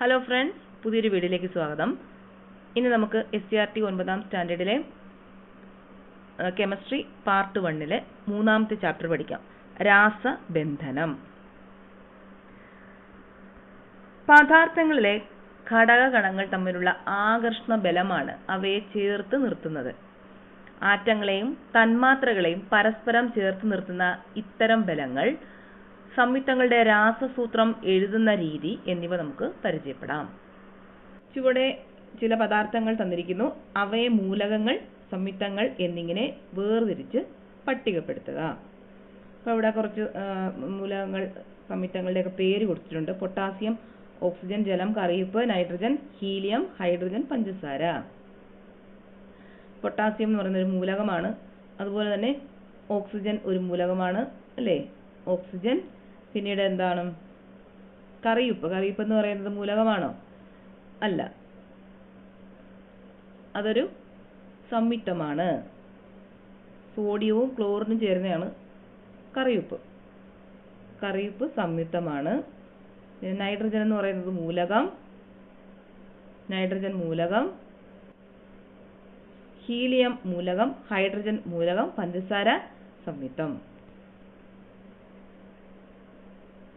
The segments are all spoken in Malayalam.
ഹലോ ഫ്രണ്ട്സ്, പുതിയൊരു വീഡിയോയിലേക്ക് സ്വാഗതം. ഇനി നമുക്ക് SCRT 9ാം സ്റ്റാൻഡേർഡിലെ കെമിസ്ട്രി പാർട്ട് 1-ലെ 3ാമത്തെ ചാപ്റ്റർ പഠിക്കാം. രാസബന്ധനം. പദാർത്ഥങ്ങളിലെ ഘടകകണങ്ങൾ തമ്മിലുള്ള ആകർഷണ ബലമാണ് അവയെ ചേർത്ത് നിർത്തുന്നത്. ആറ്റങ്ങളെയും തന്മാത്രകളെയും പരസ്പരം ചേർത്ത് നിർത്തുന്ന ഇത്തരം ബലങ്ങൾ, സംയുക്തങ്ങളുടെ രാസസൂത്രം എഴുതുന്ന രീതി എന്നിവ നമുക്ക് പരിചയപ്പെടാം. ചുവടെ ചില പദാർത്ഥങ്ങൾ തന്നിരിക്കുന്നു. അവയെ മൂലകങ്ങൾ, സംയുക്തങ്ങൾ എന്നിങ്ങനെ വേർതിരിച്ച് പട്ടികപ്പെടുത്തുക. അപ്പോൾ ഇവിടെ കുറച്ച് മൂലകങ്ങൾ, സംയുക്തങ്ങളുടെയൊക്കെ പേര് കൊടുത്തിട്ടുണ്ട്. പൊട്ടാസ്യം, ഓക്സിജൻ, ജലം, കറിയുപ്പ്, നൈട്രജൻ, ഹീലിയം, ഹൈഡ്രജൻ, പഞ്ചസാര. പൊട്ടാസ്യം എന്ന് പറയുന്ന ഒരു മൂലകമാണ്. അതുപോലെ തന്നെ ഓക്സിജൻ ഒരു മൂലകമാണ്, അല്ലേ? ഓക്സിജൻ. പിന്നീട് എന്താണ്? കറിയുപ്പ്. കറിയുപ്പ് എന്ന് പറയുന്നത് മൂലകമാണോ? അല്ല, അതൊരു സംയുക്തമാണ്. സോഡിയവും ക്ലോറിനും ചേരുന്നതാണ് കറിയുപ്പ്. കറിയുപ്പ് സംയുക്തമാണ്. നൈട്രജൻ എന്ന് പറയുന്നത് മൂലകം. നൈട്രജൻ മൂലകം. ഹീലിയം മൂലകം, ഹൈഡ്രജൻ മൂലകം, പഞ്ചസാര സംയുക്തം.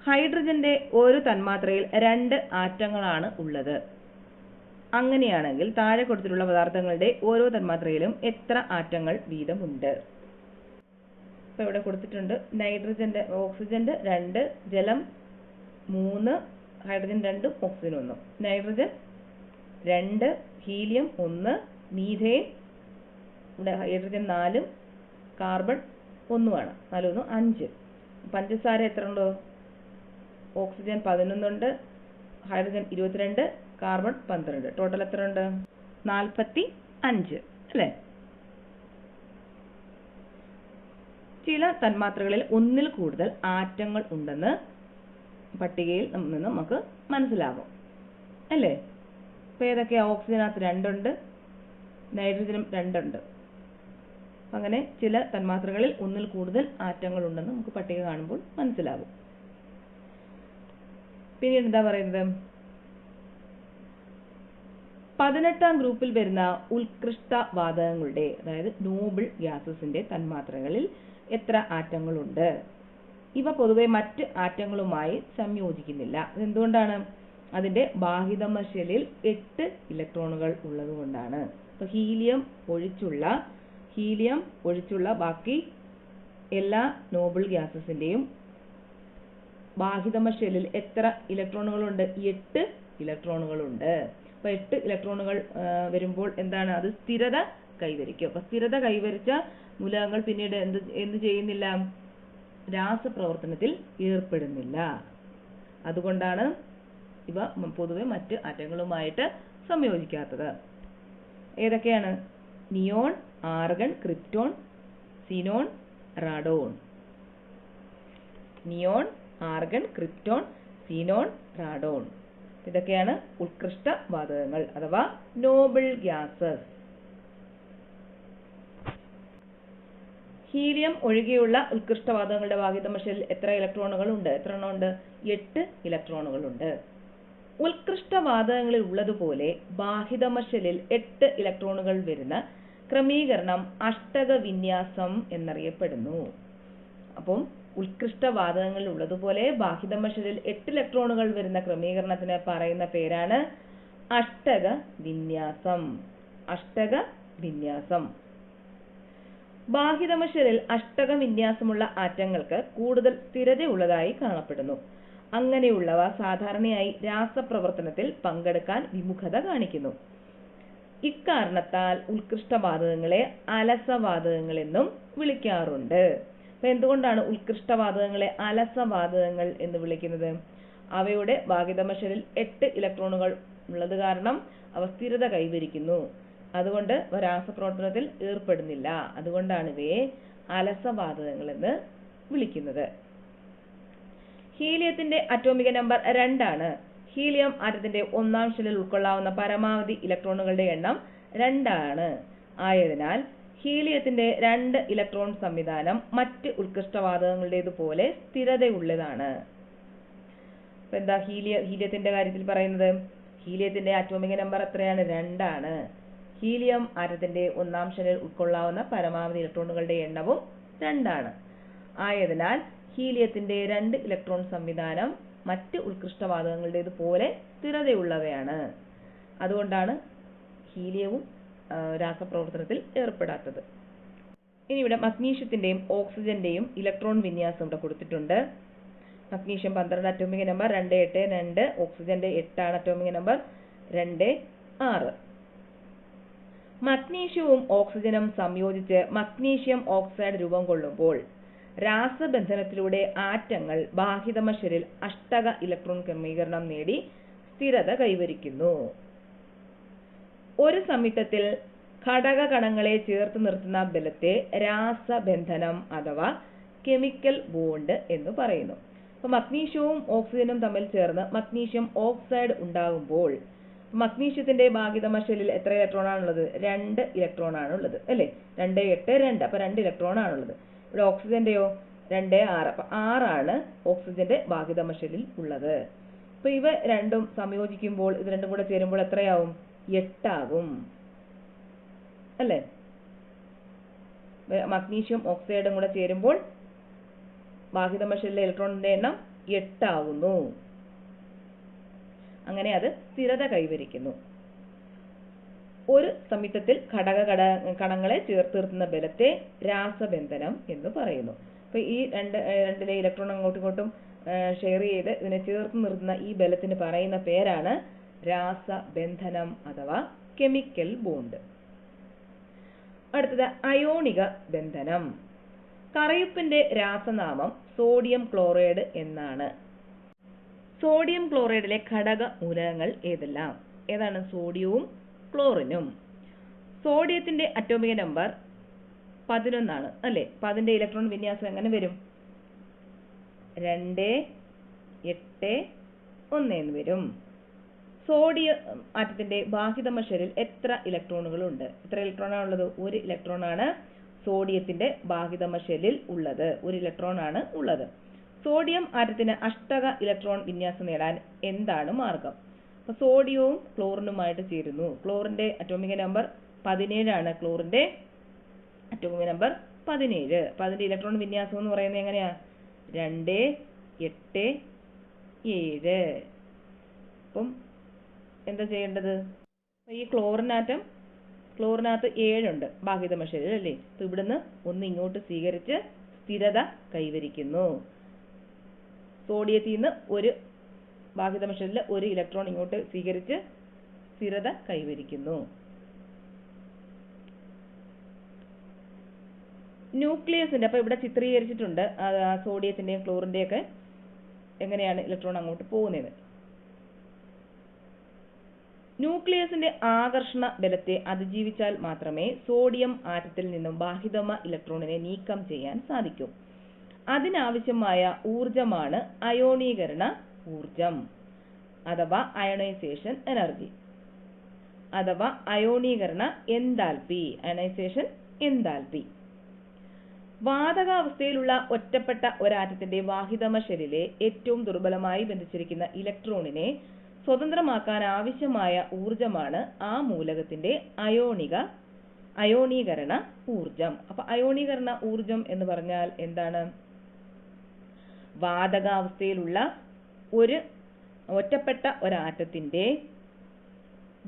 ഹൈഡ്രജന്റെ ഒരു തന്മാത്രയിൽ 2 ആറ്റങ്ങളാണ് ഉള്ളത്. അങ്ങനെയാണെങ്കിൽ താഴെ കൊടുത്തിട്ടുള്ള പദാർത്ഥങ്ങളുടെ ഓരോ തന്മാത്രയിലും എത്ര ആറ്റങ്ങൾ വീതമുണ്ട്? ഇപ്പൊ ഇവിടെ കൊടുത്തിട്ടുണ്ട്. ഓക്സിജന്റെ 2, ജലം 3, hydrogen 2, oxygen 1. Nitrogen 2, helium 1, methane, ഇവിടെ ഹൈഡ്രജൻ 4, കാർബൺ 1 4 1 5. പഞ്ചസാര എത്ര ഉണ്ടോ? ഓക്സിജൻ 11 ഉണ്ട്, ഹൈഡ്രജൻ 22, കാർബൺ 12. ടോട്ടൽ എത്ര ഉണ്ട്? 45, അല്ലേ? ചില തന്മാത്രകളിൽ ഒന്നിൽ കൂടുതൽ ആറ്റങ്ങൾ ഉണ്ടെന്ന് പട്ടികയിൽ നിന്ന് നമുക്ക് മനസ്സിലാകും, അല്ലേ? ഇപ്പൊ ഏതൊക്കെയാ? ഓക്സിജനകത്ത് 2 ഉണ്ട്, നൈട്രജനും 2 ഉണ്ട്. അങ്ങനെ ചില തന്മാത്രകളിൽ ഒന്നിൽ കൂടുതൽ ആറ്റങ്ങൾ ഉണ്ടെന്ന് നമുക്ക് പട്ടിക കാണുമ്പോൾ മനസ്സിലാകും. പിന്നീട് എന്താ പറയുന്നത്? 18ാം ഗ്രൂപ്പിൽ വരുന്ന ഉത്കൃഷ്ട വാതകങ്ങളുടെ, അതായത് നോബിൾ ഗ്യാസസിന്റെ തന്മാത്രകളിൽ എത്ര ആറ്റങ്ങളുണ്ട്? ഇവ പൊതുവെ മറ്റ് ആറ്റങ്ങളുമായി സംയോജിക്കുന്നില്ല. എന്തുകൊണ്ടാണ്? അതിന്റെ ബാഹിതമ ഷെല്ലിൽ 8 ഇലക്ട്രോണുകൾ ഉള്ളതുകൊണ്ടാണ്. അപ്പൊ ഹീലിയം ഒഴിച്ചുള്ള ബാക്കി എല്ലാ നോബിൾ ഗ്യാസസിന്റെയും ബാഹിതമ ഷെല്ലിൽ എത്ര ഇലക്ട്രോണുകളുണ്ട്? 8 ഇലക്ട്രോണുകളുണ്ട്. അപ്പൊ 8 ഇലക്ട്രോണുകൾ വരുമ്പോൾ എന്താണ്? അത് സ്ഥിരത കൈവരിക്കും. അപ്പൊ സ്ഥിരത കൈവരിച്ച മൂലകങ്ങൾ പിന്നീട് എന്ത് ചെയ്യുന്നില്ല? രാസപ്രവർത്തനത്തിൽ ഏർപ്പെടുന്നില്ല. അതുകൊണ്ടാണ് ഇവ പൊതുവെ മറ്റ് ആറ്റങ്ങളുമായിട്ട് സംയോജിക്കാത്തത്. ഏതൊക്കെയാണ്? Neon, argon, krypton, xenon, radon. Neon, argon, krypton, xenon, radon. ഇതൊക്കെയാണ് ഉത്കൃഷ്ട വാതകങ്ങൾ അഥവാ നോബിൾ ഗ്യാസസ്. ഹീലിയം ഒഴികെയുള്ള ഉത്കൃഷ്ട വാതകങ്ങളുടെ ബാഹിതമ ഷെല്ലിൽ എത്ര ഇലക്ട്രോണുകൾ ഉണ്ട്? എത്ര എണ്ണം ഉണ്ട്? 8 ഇലക്ട്രോണുകൾ ഉണ്ട്. ഉത്കൃഷ്ട വാതകങ്ങളിൽ ഉള്ളതുപോലെ ബാഹിതമ ഷെല്ലിൽ 8 ഇലക്ട്രോണുകൾ വരുന്ന ക്രമീകരണം അഷ്ടക വിന്യാസം എന്നറിയപ്പെടുന്നു. അപ്പം ഉത്കൃഷ്ട വാതകങ്ങളിൽ ഉള്ളതുപോലെ ബാഹിതമ ഷെല്ലിൽ 8 ഇലക്ട്രോണുകൾ വരുന്ന ക്രമീകരണത്തിന് പറയുന്ന പേരാണ് അഷ്ടക വിന്യാസം. അഷ്ടക വിന്യാസം. ബാഹിതമ ഷെല്ലിൽ അഷ്ടക വിന്യാസമുള്ള ആറ്റങ്ങൾക്ക് കൂടുതൽ സ്ഥിരതയുള്ളതായി കാണപ്പെടുന്നു. അങ്ങനെയുള്ളവ സാധാരണയായി രാസപ്രവർത്തനത്തിൽ പങ്കെടുക്കാൻ വിമുഖത കാണിക്കുന്നു. ഇക്കാരണത്താൽ ഉത്കൃഷ്ടവാതകങ്ങളെ അലസവാതകങ്ങൾ എന്നും വിളിക്കാറുണ്ട്. അപ്പൊ എന്തുകൊണ്ടാണ് ഉത്കൃഷ്ടവാതകങ്ങളെ അലസവാതകങ്ങൾ എന്ന് വിളിക്കുന്നത്? അവയുടെ ബാഹിതമ ഷെല്ലിൽ 8 ഇലക്ട്രോണുകൾ ഉള്ളത് കാരണം അവ സ്ഥിരത കൈവരിക്കുന്നു. അതുകൊണ്ട് രാസപ്രവർത്തനത്തിൽ ഏർപ്പെടുന്നില്ല. അതുകൊണ്ടാണ് ഇവയെ അലസവാതകങ്ങൾ എന്ന് വിളിക്കുന്നത്. ഹീലിയത്തിന്റെ അറ്റോമിക നമ്പർ 2 ആണ്. ഹീലിയം ആറ്റത്തിന്റെ 1ാം ഷെല്ലിൽ ഉൾക്കൊള്ളാവുന്ന പരമാവധി ഇലക്ട്രോണുകളുടെ എണ്ണം 2 ആണ്. ആയതിനാൽ ഹീലിയത്തിന്റെ 2 ഇലക്ട്രോൺ സംവിധാനം മറ്റ് ഉത്കൃഷ്ടവാതകങ്ങളുടേതുപോലെ സ്ഥിരതയുള്ളതാണ്. അപ്പോൾ എന്താ ഹീലിയത്തിന്റെ കാര്യത്തിൽ പറയുന്നത്? ഹീലിയത്തിന്റെ ആറ്റോമിക നമ്പർ എത്രയാണ്? 2 ആണ്. ഹീലിയം ആറ്റത്തിന്റെ ഒന്നാം ഷെല്ലിൽ ഉൾക്കൊള്ളാവുന്ന പരമാവധി ഇലക്ട്രോണുകളുടെ എണ്ണവും 2 ആണ്. ആയതിനാൽ ഹീലിയത്തിന്റെ 2 ഇലക്ട്രോൺ സംവിധാനം മറ്റ് ഉത്കൃഷ്ടവാതകങ്ങളുടേതുപോലെ സ്ഥിരതയുള്ളവയാണ്. അതുകൊണ്ടാണ് ഹീലിയവും രാസപ്രവർത്തനത്തിൽ ഏർപ്പെടാത്തത്. ഇനി ഇവിടെ മഗ്നീഷ്യത്തിന്റെയും ഓക്സിജന്റെയും ഇലക്ട്രോൺ വിന്യാസം ഇവിടെ കൊടുത്തിട്ടുണ്ട്. മഗ്നീഷ്യം 12 അറ്റോമിക നമ്പർ 282, ഓക്സിജന്റെ 8 ആണ് അറ്റോമിക നമ്പർ 26. മഗ്നീഷ്യവും ഓക്സിജനും സംയോജിച്ച് മഗ്നീഷ്യം ഓക്സൈഡ് രൂപം കൊള്ളുമ്പോൾ രാസബന്ധനത്തിലൂടെ ആറ്റങ്ങൾ ബാഹിതമ ഷെല്ലിൽ അഷ്ടക ഇലക്ട്രോൺ ക്രമീകരണം നേടി സ്ഥിരത കൈവരിക്കുന്നു. ഒരു സംയുക്തത്തിൽ ഘടക കണങ്ങളെ ചേർത്ത് നിർത്തുന്ന ബലത്തെ രാസബന്ധനം അഥവാ കെമിക്കൽ ബോണ്ട് എന്ന് പറയുന്നു. അപ്പോൾ മഗ്നീഷ്യവും ഓക്സിജനും തമ്മിൽ ചേർന്ന് മഗ്നീഷ്യം ഓക്സൈഡ് ഉണ്ടാകുമ്പോൾ മഗ്നീഷ്യത്തിന്റെ ഭാഗിതമ ഷെല്ലിൽ എത്ര ഇലക്ട്രോൺ ആണുള്ളത്? 2 ഇലക്ട്രോൺ ആണുള്ളത് അല്ലേ? 2, 8, 2. അപ്പോൾ 2 ഇലക്ട്രോൺ ആണുള്ളത്. ഇവിടെ ഓക്സിജന്റെയോ 2, 6. അപ്പോൾ 6 ആണ് ഓക്സിജന്റെ ഭാഗിതമ ഷെല്ലിൽ ഉള്ളത്. അപ്പോൾ ഇവ രണ്ടും സംയോജിക്കുമ്പോൾ ഇത് രണ്ടും കൂടെ ചേരുമ്പോൾ എത്രയാവും? 8 ആകും അല്ലേ? മഗ്നീഷ്യം ഓക്സൈഡും കൂടെ ചേരുമ്പോൾ ഭാഗിതമ ഷെല്ലിലെ ഇലക്ട്രോണിന്റെ എണ്ണം 8 ആകുന്നു. അങ്ങനെ അത് സ്ഥിരത കൈവരിക്കുന്നു. ഒരു സംയുക്തത്തിൽ കണങ്ങളെ ചേർത്ത് നിർത്തുന്ന ബലത്തെ രാസബന്ധനം എന്ന് പറയുന്നു. അപ്പൊ ഈ രണ്ടിലെ ഇലക്ട്രോൺ അങ്ങോട്ടും ഇങ്ങോട്ടും ഷെയർ ചെയ്ത് ഇതിനെ ചേർത്ത് നിർത്തുന്ന ഈ ബലത്തിന് പറയുന്ന പേരാണ് രാസബന്ധനം അഥവാ കെമിക്കൽ ബോണ്ട്. അടുത്തത് അയോണിക ബന്ധനം. കറയുപ്പിന്റെ രാസനാമം സോഡിയം ക്ലോറൈഡ് എന്നാണ്. സോഡിയം ക്ലോറൈഡിലെ ഘടക മൂലകങ്ങൾ ഏതെല്ലാം? ഏതാണ്? സോഡിയവും ക്ലോറിനും. സോഡിയത്തിന്റെ അറ്റോമിക നമ്പർ 11 ആണ് അല്ലേ? അപ്പൊ അതിന്റെ ഇലക്ട്രോൺ വിന്യാസം എങ്ങനെ വരും? 2, 8, 1 എന്ന് വരും. സോഡിയം ആറ്റത്തിന്റെ ബാഹിതമ ഷെല്ലിൽ എത്ര ഇലക്ട്രോണുകൾ ഉണ്ട്? എത്ര ഇലക്ട്രോണാണ് ഉള്ളത്? 1 ഇലക്ട്രോൺ ആണ് സോഡിയത്തിന്റെ ബാഹിതമ ഷെല്ലിൽ ഉള്ളത്. 1 ഇലക്ട്രോൺ ആണ് ഉള്ളത്. സോഡിയം ആറ്റത്തിന് അഷ്ടക ഇലക്ട്രോൺ വിന്യാസം നേടാൻ എന്താണ് മാർഗം? അപ്പൊ സോഡിയവും ക്ലോറിനുമായിട്ട് ചേരുന്നു. ക്ലോറിന്റെ അറ്റോമിക നമ്പർ 17 ആണ്. ക്ലോറിന്റെ അറ്റോമിക നമ്പർ 17. അപ്പൊ അതിന്റെ ഇലക്ട്രോൺ വിന്യാസം എന്ന് പറയുന്നത് എങ്ങനെയാ? 2, 8, 7. അപ്പം എന്താ ചെയ്യേണ്ടത്? ഈ ക്ലോറിനകത്ത് 7 ഉണ്ട് ഭാഗിതമ ഷെല്ലിൽ അല്ലേ? അപ്പൊ ഇവിടുന്ന് 1 ഇങ്ങോട്ട് സ്വീകരിച്ച് സ്ഥിരത കൈവരിക്കുന്നു. സോഡിയത്തിൽ നിന്ന് ഒരു ഭാഗിതമ ഷെല്ലിൽ 1 ഇലക്ട്രോൺ ഇങ്ങോട്ട് സ്വീകരിച്ച് സ്ഥിരത കൈവരിക്കുന്നു. ന്യൂക്ലിയസിന്റെ അപ്പൊ ഇവിടെ ചിത്രീകരിച്ചിട്ടുണ്ട് സോഡിയത്തിന്റെയും ക്ലോറിന്റെയും ഒക്കെ എങ്ങനെയാണ് ഇലക്ട്രോൺ അങ്ങോട്ട് പോകുന്നത്. ന്യൂക്ലിയസിന്റെ ആകർഷണ ബലത്തെ അതിജീവിച്ചാൽ മാത്രമേ സോഡിയം ആറ്റത്തിൽ നിന്നും ബാഹിതമ ഇലക്ട്രോണിനെ നീക്കം ചെയ്യാൻ സാധിക്കൂ. അതിനാവശ്യമായ ഊർജമാണ് അയോണീകരണ ഊർജം അഥവാ അയണൈസേഷൻ എനർജി അഥവാ അയോണീകരണ എൻതാൽപ്പി. Ionisation enthalpy. വാതകാവസ്ഥയിലുള്ള ഒറ്റപ്പെട്ട ഒരാറ്റത്തിന്റെ വാഹിതമ ഷെല്ലിലെ ഏറ്റവും ദുർബലമായി ബന്ധിച്ചിരിക്കുന്ന ഇലക്ട്രോണിനെ സ്വതന്ത്രമാക്കാൻ ആവശ്യമായ ഊർജമാണ് ആ മൂലകത്തിന്റെ അയോണീകരണ ഊർജം. അപ്പൊ അയോണീകരണ ഊർജം എന്ന് പറഞ്ഞാൽ എന്താണ്? വാതകാവസ്ഥയിലുള്ള ഒരു ഒറ്റപ്പെട്ട ഒരാറ്റത്തിന്റെ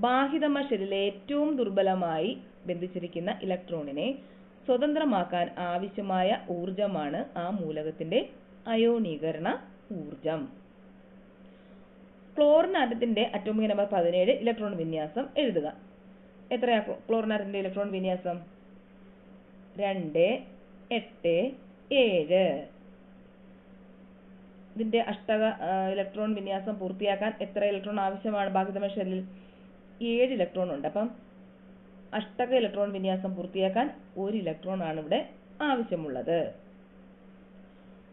ബാഹിതമ ഷെല്ലിലെ ഏറ്റവും ദുർബലമായി ബന്ധിച്ചിരിക്കുന്ന ഇലക്ട്രോണിനെ സ്വതന്ത്രമാക്കാൻ ആവശ്യമായ ഊർജമാണ് ആ മൂലകത്തിന്റെ അയോണീകരണ ഊർജം. ക്ലോറിൻ ആറ്റത്തിന്റെ അറ്റോമിക നമ്പർ 17 ഇലക്ട്രോൺ വിന്യാസം എഴുതുക. എത്രയാ ക്ലോറിൻ ആറ്റത്തിന്റെ ഇലക്ട്രോൺ വിന്യാസം? 2, 8, 7. ഇതിന്റെ അഷ്ടക ഇലക്ട്രോൺ വിന്യാസം പൂർത്തിയാക്കാൻ എത്ര ഇലക്ട്രോൺ ആവശ്യമാണ്? ഭാഗിതമ ഷെല്ലിൽ 7 ഇലക്ട്രോൺ ഉണ്ട്. അപ്പം അഷ്ടക ഇലക്ട്രോൺ വിന്യാസം പൂർത്തിയാക്കാൻ 1 ഇലക്ട്രോൺ ആണ് ഇവിടെ ആവശ്യമുള്ളത്.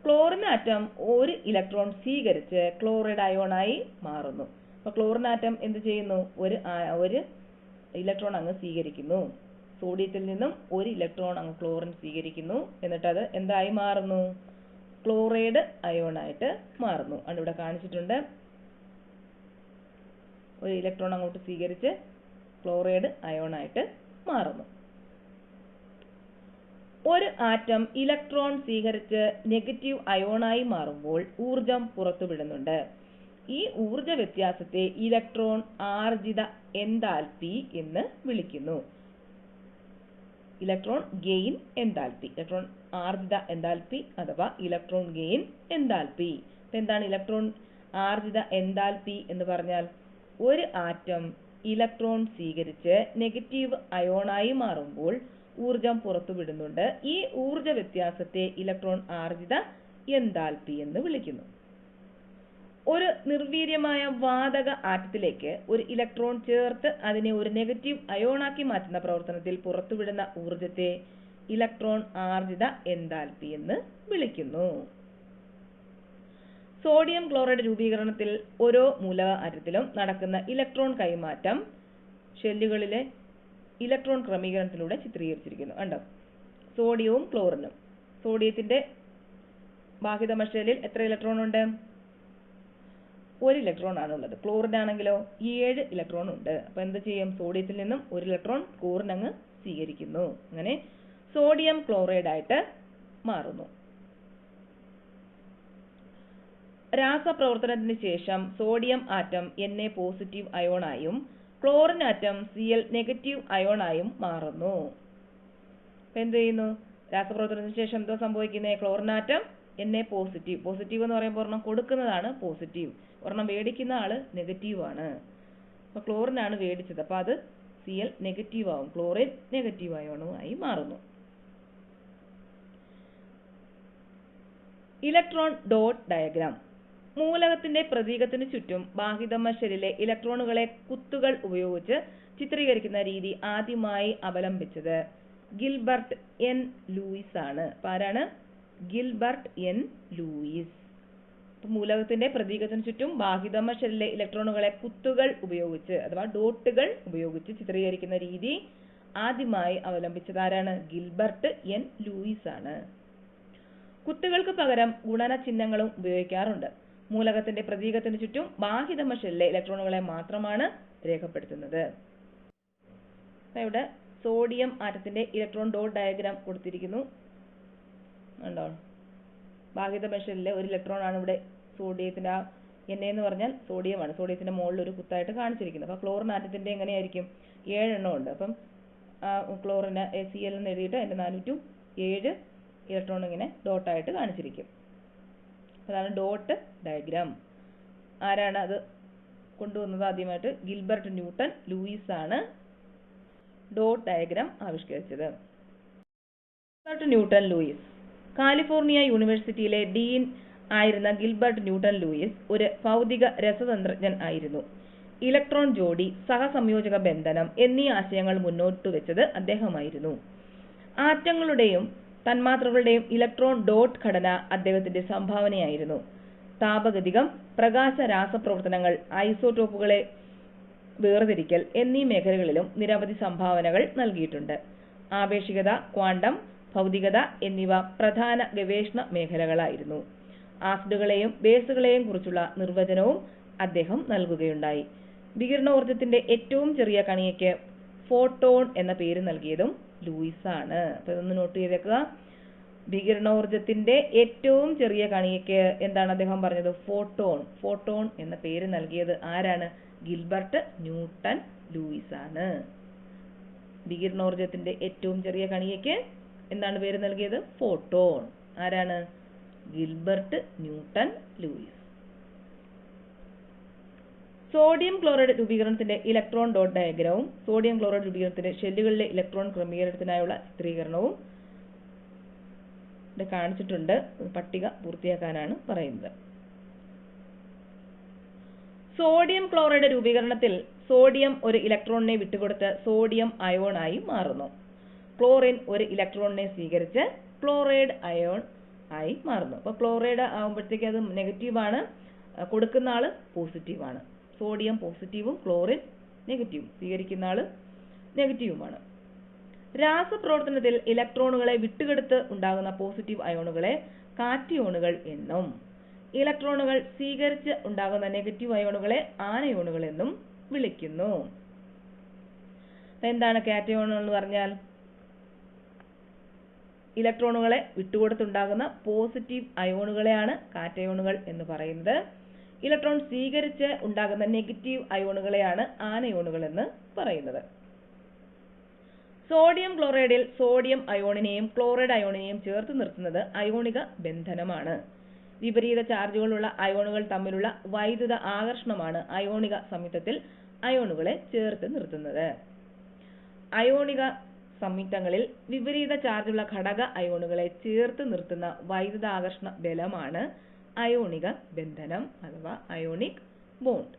ക്ലോറിൻ ആറ്റം 1 ഇലക്ട്രോൺ സ്വീകരിച്ച് ക്ലോറൈഡ് അയോണായി മാറുന്നു. അപ്പൊ ക്ലോറിൻ ആറ്റം എന്ത് ചെയ്യുന്നു? ഒരു ഇലക്ട്രോൺ അങ്ങ് സ്വീകരിക്കുന്നു. സോഡിയത്തിൽ നിന്നും 1 ഇലക്ട്രോൺ അങ്ങ് ക്ലോറിൻ സ്വീകരിക്കുന്നു. എന്നിട്ട് അത് എന്തായി മാറുന്നു? ക്ലോറൈഡ് അയോണായിട്ട് മാറുന്നു. ഇവിടെ കാണിച്ചിട്ടുണ്ട്. ഒരു ഇലക്ട്രോൺ അങ്ങോട്ട് സ്വീകരിച്ച് ക്ലോറൈഡ് അയോണായിട്ട് മാറുന്നു. ഒരു ആറ്റം ഇലക്ട്രോൺ സ്വീകരിച്ച് നെഗറ്റീവ് അയോണായി മാറുമ്പോൾ ഊർജം പുറത്തുവിടുന്നുണ്ട്. ഈ ഊർജ വ്യത്യാസത്തെ ഇലക്ട്രോൺ ആർജിത എൻതാൽപ്പി എന്ന് വിളിക്കുന്നു. ഇലക്ട്രോൺ ഗെയിൻ എൻതാൽപ്പി, ഇലക്ട്രോൺ ആർജിത എൻതാൽപ്പി അഥവാ ഇലക്ട്രോൺ ഗെയിൻ എൻതാൽപ്പി. എന്താണ് ഇലക്ട്രോൺ ആർജിത എൻതാൽപ്പി എന്ന് പറഞ്ഞാൽ? ഒരു ആറ്റം ഇലക്ട്രോൺ സ്വീകരിച്ച് നെഗറ്റീവ് അയോണായി മാറുമ്പോൾ ഊർജം പുറത്തുവിടുന്നുണ്ട്. ഈ ഊർജ വ്യത്യാസത്തെ ഇലക്ട്രോൺ ആർജിത എൻതാൽപ്പി എന്ന് വിളിക്കുന്നു. ഒരു നിർവീര്യമായ വാതക ആറ്റത്തിലേക്ക് ഒരു ഇലക്ട്രോൺ ചേർത്ത് അതിനെ ഒരു നെഗറ്റീവ് അയോണാക്കി മാറ്റുന്ന പ്രവർത്തനത്തിൽ പുറത്തുവിടുന്ന ഊർജത്തെ ഇലക്ട്രോൺ ആർജിത എൻതാൽപ്പി എന്ന് വിളിക്കുന്നു. സോഡിയം ക്ലോറൈഡ് രൂപീകരണത്തിൽ ഓരോ മൂലക ആറ്റത്തിലും നടക്കുന്ന ഇലക്ട്രോൺ കൈമാറ്റം ഷെല്ലുകളിലെ ഇലക്ട്രോൺ ക്രമീകരണത്തിലൂടെ ചിത്രീകരിച്ചിരിക്കുന്നു. കണ്ടോ? സോഡിയവും ക്ലോറിനും. സോഡിയത്തിന്റെ ബാഹ്യതമ ഷെല്ലിൽ എത്ര ഇലക്ട്രോൺ ഉണ്ട്? 1 ഇലക്ട്രോൺ ആണുള്ളത്. ക്ലോറിനാണെങ്കിലോ 7 ഇലക്ട്രോൺ ഉണ്ട്. അപ്പൊ എന്ത് ചെയ്യും? സോഡിയത്തിൽ നിന്നും 1 ഇലക്ട്രോൺ ക്ലോറിൻ അങ്ങ് സ്വീകരിക്കുന്നു. അങ്ങനെ സോഡിയം ക്ലോറൈഡ് ആയിട്ട് മാറുന്നു. രാസപ്രവർത്തനത്തിന് ശേഷം സോഡിയം ആറ്റം Na പോസിറ്റീവ് അയോണായും ക്ലോറിൻ ആറ്റം Cl നെഗറ്റീവ് അയോണായും മാറുന്നു. അപ്പൊ എന്ത് ചെയ്യുന്നു? രാസപ്രവർത്തനത്തിന് ശേഷം എന്തോ സംഭവിക്കുന്നത്? Chlorine atom Na positive, positive എന്ന് പറയുമ്പോൾ ഒരെണ്ണം കൊടുക്കുന്നതാണ് പോസിറ്റീവ്, ഒരെണ്ണം മേടിക്കുന്ന ആള് നെഗറ്റീവ് ആണ്. അപ്പൊ ക്ലോറിൻ ആണ് മേടിച്ചത്, അപ്പൊ അത് Cl നെഗറ്റീവ് ആവും, ക്ലോറിൻ നെഗറ്റീവ് അയോണുമായി മാറുന്നു. Electron dot diagram. മൂലകത്തിന്റെ പ്രതീകത്തിന് ചുറ്റും ബാഹ്യതമ ഷെല്ലിലെ ഇലക്ട്രോണുകളെ കുത്തുകൾ ഉപയോഗിച്ച് ചിത്രീകരിക്കുന്ന രീതി ആദ്യമായി അവലംബിച്ചത് ഗിൽബർട്ട് എൻ ലൂയിസ് ആണ്. അപ്പൊ ആരാണ്? Gilbert N Lewis. മൂലകത്തിന്റെ പ്രതീകത്തിന് ചുറ്റും ബാഹ്യതമ ഷെല്ലിലെ ഇലക്ട്രോണുകളെ കുത്തുകൾ ഉപയോഗിച്ച് അഥവാ ഡോട്ടുകൾ ഉപയോഗിച്ച് ചിത്രീകരിക്കുന്ന രീതി ആദ്യമായി അവലംബിച്ചത് ആരാണ്? ഗിൽബർട്ട് എൻ ലൂയിസ് ആണ്. കുത്തുകൾക്ക് പകരം ഗുണന ചിഹ്നങ്ങളും ഉപയോഗിക്കാറുണ്ട്. മൂലകത്തിന്റെ പ്രതീകത്തിന് ചുറ്റും ബാഹ്യതമ ഷെല്ലിലെ ഇലക്ട്രോണുകളെ മാത്രമാണ് രേഖപ്പെടുത്തുന്നത്. ഇവിടെ സോഡിയം ആറ്റത്തിന്റെ ഇലക്ട്രോൺ ഡോട്ട് ഡയഗ്രാം കൊടുത്തിരിക്കുന്നു. ഉണ്ടോ? ബാഹ്യതമ ഷെല്ലിലെ ഒരു ഇലക്ട്രോൺ ആണ് ഇവിടെ സോഡിയത്തിന്റെ Na എന്ന് പറഞ്ഞാൽ സോഡിയമാണ്. സോഡിയത്തിന്റെ മുകളിൽ ഒരു കുത്തായിട്ട് കാണിച്ചിരിക്കുന്നത്. അപ്പൊ ക്ലോറിൻ ആറ്റത്തിന്റെ എങ്ങനെയായിരിക്കും? 7 എണ്ണം ഉണ്ട്. അപ്പം ക്ലോറിന് Cl എന്ന് എഴുതിയിട്ട് അതിന്റെ 407 ഇലക്ട്രോൺ ഇങ്ങനെ ഡോട്ടായിട്ട് കാണിച്ചിരിക്കും. അതാണ് ഡോട്ട് ഡയഗ്രാം. ആരാണ് അത് കൊണ്ടുവന്നത്? ആദ്യമായിട്ട് ഗിൽബർട്ട് ന്യൂട്ടൺ ലൂയിസ് ആണ് ഡോട്ട് ഡയഗ്രാം ആവിഷ്കരിച്ചത്. ഗിൽബർട്ട് ന്യൂട്ടൺ ലൂയിസ് കാലിഫോർണിയ യൂണിവേഴ്സിറ്റിയിലെ ഡീൻ ആയിരുന്ന ഗിൽബർട്ട് ന്യൂട്ടൺ ലൂയിസ് ഒരു ഭൗതിക രസതന്ത്രജ്ഞൻ ആയിരുന്നു. ഇലക്ട്രോൺ ജോഡി, സഹസംയോജക ബന്ധനം എന്നീ ആശയങ്ങൾ മുന്നോട്ട് വെച്ചത് അദ്ദേഹമായിരുന്നു. ആറ്റങ്ങളുടെയും തന്മാത്രകളുടെയും ഇലക്ട്രോൺ ഡോട്ട് ഘടന അദ്ദേഹത്തിന്റെ സംഭാവനയായിരുന്നു. താപഗതികം, പ്രകാശ രാസപ്രവർത്തനങ്ങൾ, ഐസോടോപ്പുകളെ വേർതിരിക്കൽ എന്നീ മേഖലകളിലും നിരവധി സംഭാവനകൾ നൽകിയിട്ടുണ്ട്. ആപേക്ഷികത, ക്വാണ്ടം ഭൗതികത എന്നിവ പ്രധാന ഗവേഷണ മേഖലകളായിരുന്നു. ആസിഡുകളെയും ബേസുകളെയും കുറിച്ചുള്ള നിർവചനവും അദ്ദേഹം നൽകുകയുണ്ടായി. വികിരണോർജ്ജത്തിന്റെ ഏറ്റവും ചെറിയ കണികയ്ക്ക് ഫോട്ടോൺ എന്ന പേര് നൽകിയതും ലൂയിസ് ആണ്. അപ്പൊ ഇതൊന്ന് നോട്ട് ചെയ്തേക്കുക. വികിരണോർജ്ജത്തിന്റെ ഏറ്റവും ചെറിയ കണികയ്ക്ക് എന്താണ് അദ്ദേഹം പറഞ്ഞത്? ഫോട്ടോൺ. ഫോട്ടോൺ എന്ന പേര് നൽകിയത് ആരാണ്? ഗിൽബർട്ട് ന്യൂട്ടൺ ലൂയിസ് ആണ്. വികിരണോർജ്ജത്തിന്റെ ഏറ്റവും ചെറിയ കണികയ്ക്ക് എന്താണ് പേര് നൽകിയത്? ഫോട്ടോൺ. ആരാണ്? Gilbert Newton Lewis. Sodium chloride രൂപീകരണത്തിന്റെ ഇലക്ട്രോൺ ഡോട്ട് ഡയഗ്രാമും സോഡിയം ക്ലോറൈഡ് രൂപീകരണത്തിന്റെ ഷെല്ലുകളിലെ ഇലക്ട്രോൺ ക്രമീകരണത്തിനായുള്ള ചിത്രീകരണവും കാണിച്ചിട്ടുണ്ട്. പട്ടിക പൂർത്തിയാക്കാനാണ് പറയുന്നത്. സോഡിയം ക്ലോറൈഡ് രൂപീകരണത്തിൽ സോഡിയം ഒരു ഇലക്ട്രോണിനെ വിട്ടുകൊടുത്ത് സോഡിയം അയോണായി മാറുന്നു. ക്ലോറിൻ ഒരു ഇലക്ട്രോണിനെ സ്വീകരിച്ച് ക്ലോറൈഡ് അയോൺ ആയി മാറുന്നു. അപ്പോൾ ക്ലോറൈഡ് ആകുമ്പോഴത്തേക്ക് അത് നെഗറ്റീവാണ്, കൊടുക്കുന്ന ആള് പോസിറ്റീവാണ്. സോഡിയം പോസിറ്റീവും ക്ലോറിൻ നെഗറ്റീവും, സ്വീകരിക്കുന്ന ആള് നെഗറ്റീവുമാണ്. രാസപ്രവർത്തനത്തിൽ ഇലക്ട്രോണുകളെ വിട്ടുകൊടുത്ത് ഉണ്ടാകുന്ന പോസിറ്റീവ് അയോണുകളെ കാറ്റിയോണുകൾ എന്നും ഇലക്ട്രോണുകൾ സ്വീകരിച്ച് ഉണ്ടാകുന്ന നെഗറ്റീവ് അയോണുകളെ ആനയോണുകൾ എന്നും വിളിക്കുന്നു. എന്താണ് കാറ്റയോൺ എന്ന് പറഞ്ഞാൽ? ഇലക്ട്രോണുകളെ വിട്ടുകൊടുത്തുണ്ടാകുന്ന പോസിറ്റീവ് അയോണുകളെയാണ് കാറ്റയോണുകൾ എന്ന് പറയുന്നത്. ഇലക്ട്രോൺ സ്വീകരിച്ച് ഉണ്ടാകുന്ന നെഗറ്റീവ് അയോണുകളെയാണ് ആനയോണുകൾ എന്ന് പറയുന്നത്. സോഡിയം ക്ലോറൈഡിൽ സോഡിയം അയോണിനെയും ക്ലോറൈഡ് അയോണിനെയും ചേർത്ത് നിർത്തുന്നത് അയോണിക ബന്ധനമാണ്. വിപരീത ചാർജുകളുള്ള അയോണുകൾ തമ്മിലുള്ള വൈദ്യുത ആകർഷണമാണ് അയോണിക സംയുക്തത്തിൽ അയോണുകളെ ചേർത്ത് നിർത്തുന്നത്. അയോണിക സംയുക്തങ്ങളിൽ വിപരീത ചാർജുള്ള ഘടക അയോണുകളെ ചേർത്ത് നിർത്തുന്ന വൈദ്യുതാകർഷണ ബലമാണ് അയോണിക ബന്ധനം അഥവാ അയോണിക് ബോണ്ട്.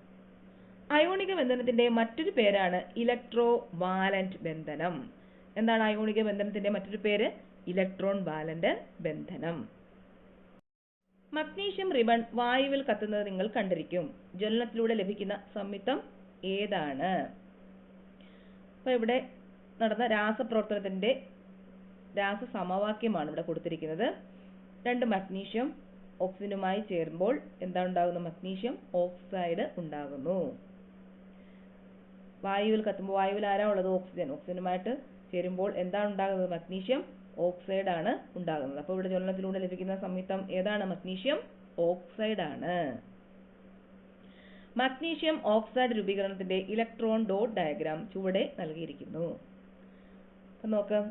അയോണിക ബന്ധനത്തിന്റെ മറ്റൊരു പേരാണ് ഇലക്ട്രോ വാലന്റ് ബന്ധനം. എന്താണ് അയോണിക ബന്ധനത്തിന്റെ മറ്റൊരു പേര്? ഇലക്ട്രോൺ വാലന്റ് ബന്ധനം. മഗ്നീഷ്യം റിബൺ വായുവിൽ കത്തുന്നത് നിങ്ങൾ കണ്ടിരിക്കും. ജ്വലനത്തിലൂടെ ലഭിക്കുന്ന സംയുക്തം ഏതാണ്? അപ്പൊ ഇവിടെ നടന്ന രാസപ്രവർത്തനത്തിന്റെ രാസസമവാക്യമാണ് ഇവിടെ കൊടുത്തിരിക്കുന്നത്. 2 മഗ്നീഷ്യം ഓക്സിജനുമായി ചേരുമ്പോൾ എന്താണ് ഉണ്ടാകുന്നത്? മഗ്നീഷ്യം ഓക്സൈഡ് ഉണ്ടാകുന്നു. വായുവിൽ കത്തുമ്പോൾ വായുവിൽ ആരാ ഉള്ളത്? ഓക്സിജൻ. ഓക്സിജനുമായിട്ട് ചേരുമ്പോൾ എന്താണ് ഉണ്ടാകുന്നത്? മഗ്നീഷ്യം ഓക്സൈഡ് ആണ് ഉണ്ടാകുന്നത്. അപ്പോൾ ഇവിടെ ജ്വലനത്തിലൂടെ ലഭിക്കുന്ന സംയുക്തം ഏതാണ്? മഗ്നീഷ്യം ഓക്സൈഡ് ആണ്. മഗ്നീഷ്യം ഓക്സൈഡ് രൂപീകരണത്തിന്റെ ഇലക്ട്രോൺ ഡോട്ട് ഡയഗ്രാം ചുവടെ നൽകിയിരിക്കുന്നു. അപ്പൊ നോക്കാം.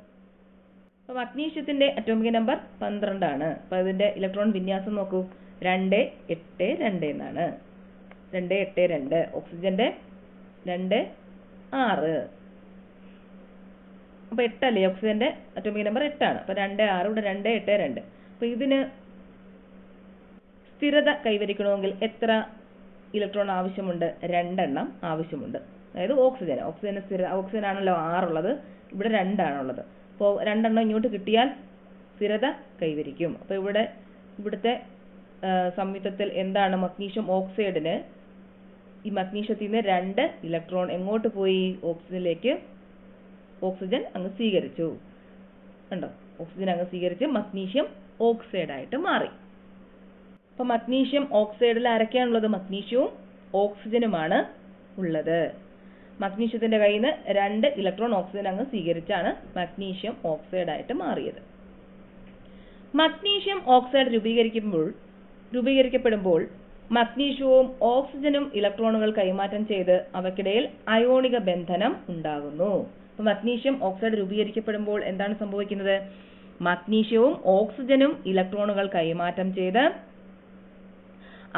അപ്പൊ മഗ്നീഷ്യത്തിന്റെ അറ്റോമിക് നമ്പർ 12 ആണ്. അപ്പൊ അതിന്റെ ഇലക്ട്രോൺ വിന്യാസം നോക്കൂ. 2 8 2 എന്നാണ്. 2 8 2. ഓക്സിജന്റെ 2 6. അപ്പൊ 8 അല്ലേ? ഓക്സിജന്റെ അറ്റോമിക് നമ്പർ 8 ആണ്. അപ്പൊ 2 6 ഇവിടെ 2 8 2. അപ്പൊ ഇതിന് സ്ഥിരത കൈവരിക്കണമെങ്കിൽ എത്ര ഇലക്ട്രോൺ ആവശ്യമുണ്ട്? 2 എണ്ണം ആവശ്യമുണ്ട്. അതായത് ഓക്സിജന് സ്ഥിരത, ഓക്സിജൻ ആണല്ലോ 6 ഉള്ളത്, ഇവിടെ 2 ആണുള്ളത്. അപ്പോൾ 2 എണ്ണം ഇങ്ങോട്ട് കിട്ടിയാൽ സ്ഥിരത കൈവരിക്കും. അപ്പോൾ ഇവിടുത്തെ സംയുക്തത്തിൽ എന്താണ്? മഗ്നീഷ്യം ഓക്സൈഡിന് ഈ മഗ്നീഷ്യത്തിൽ നിന്ന് 2 ഇലക്ട്രോൺ എങ്ങോട്ട് പോയി? ഓക്സിജനിലേക്ക്. ഓക്സിജൻ അങ്ങ് സ്വീകരിച്ചു. കണ്ടോ? ഓക്സിജൻ അങ്ങ് സ്വീകരിച്ച് മഗ്നീഷ്യം ഓക്സൈഡ് ആയിട്ട് മാറി. അപ്പൊ മഗ്നീഷ്യം ഓക്സൈഡിൽ ആരൊക്കെയാണുള്ളത്? മഗ്നീഷ്യവും ഓക്സിജനുമാണ് ഉള്ളത്. മഗ്നീഷ്യത്തിന്റെ കയ്യിൽ നിന്ന് 2 ഇലക്ട്രോൺ ഓക്സിജൻ അങ്ങ് സ്വീകരിച്ചാണ് മഗ്നീഷ്യം ഓക്സൈഡ് ആയിട്ട് മാറിയത്. മഗ്നീഷ്യം ഓക്സൈഡ് രൂപീകരിക്കപ്പെടുമ്പോൾ മഗ്നീഷ്യവും ഓക്സിജനും ഇലക്ട്രോണുകൾ കൈമാറ്റം ചെയ്ത് അവയ്ക്കിടയിൽ അയോണിക ബന്ധനം ഉണ്ടാകുന്നു. അപ്പൊ മഗ്നീഷ്യം ഓക്സൈഡ് രൂപീകരിക്കപ്പെടുമ്പോൾ എന്താണ് സംഭവിക്കുന്നത്? മഗ്നീഷ്യവും ഓക്സിജനും ഇലക്ട്രോണുകൾ കൈമാറ്റം ചെയ്ത്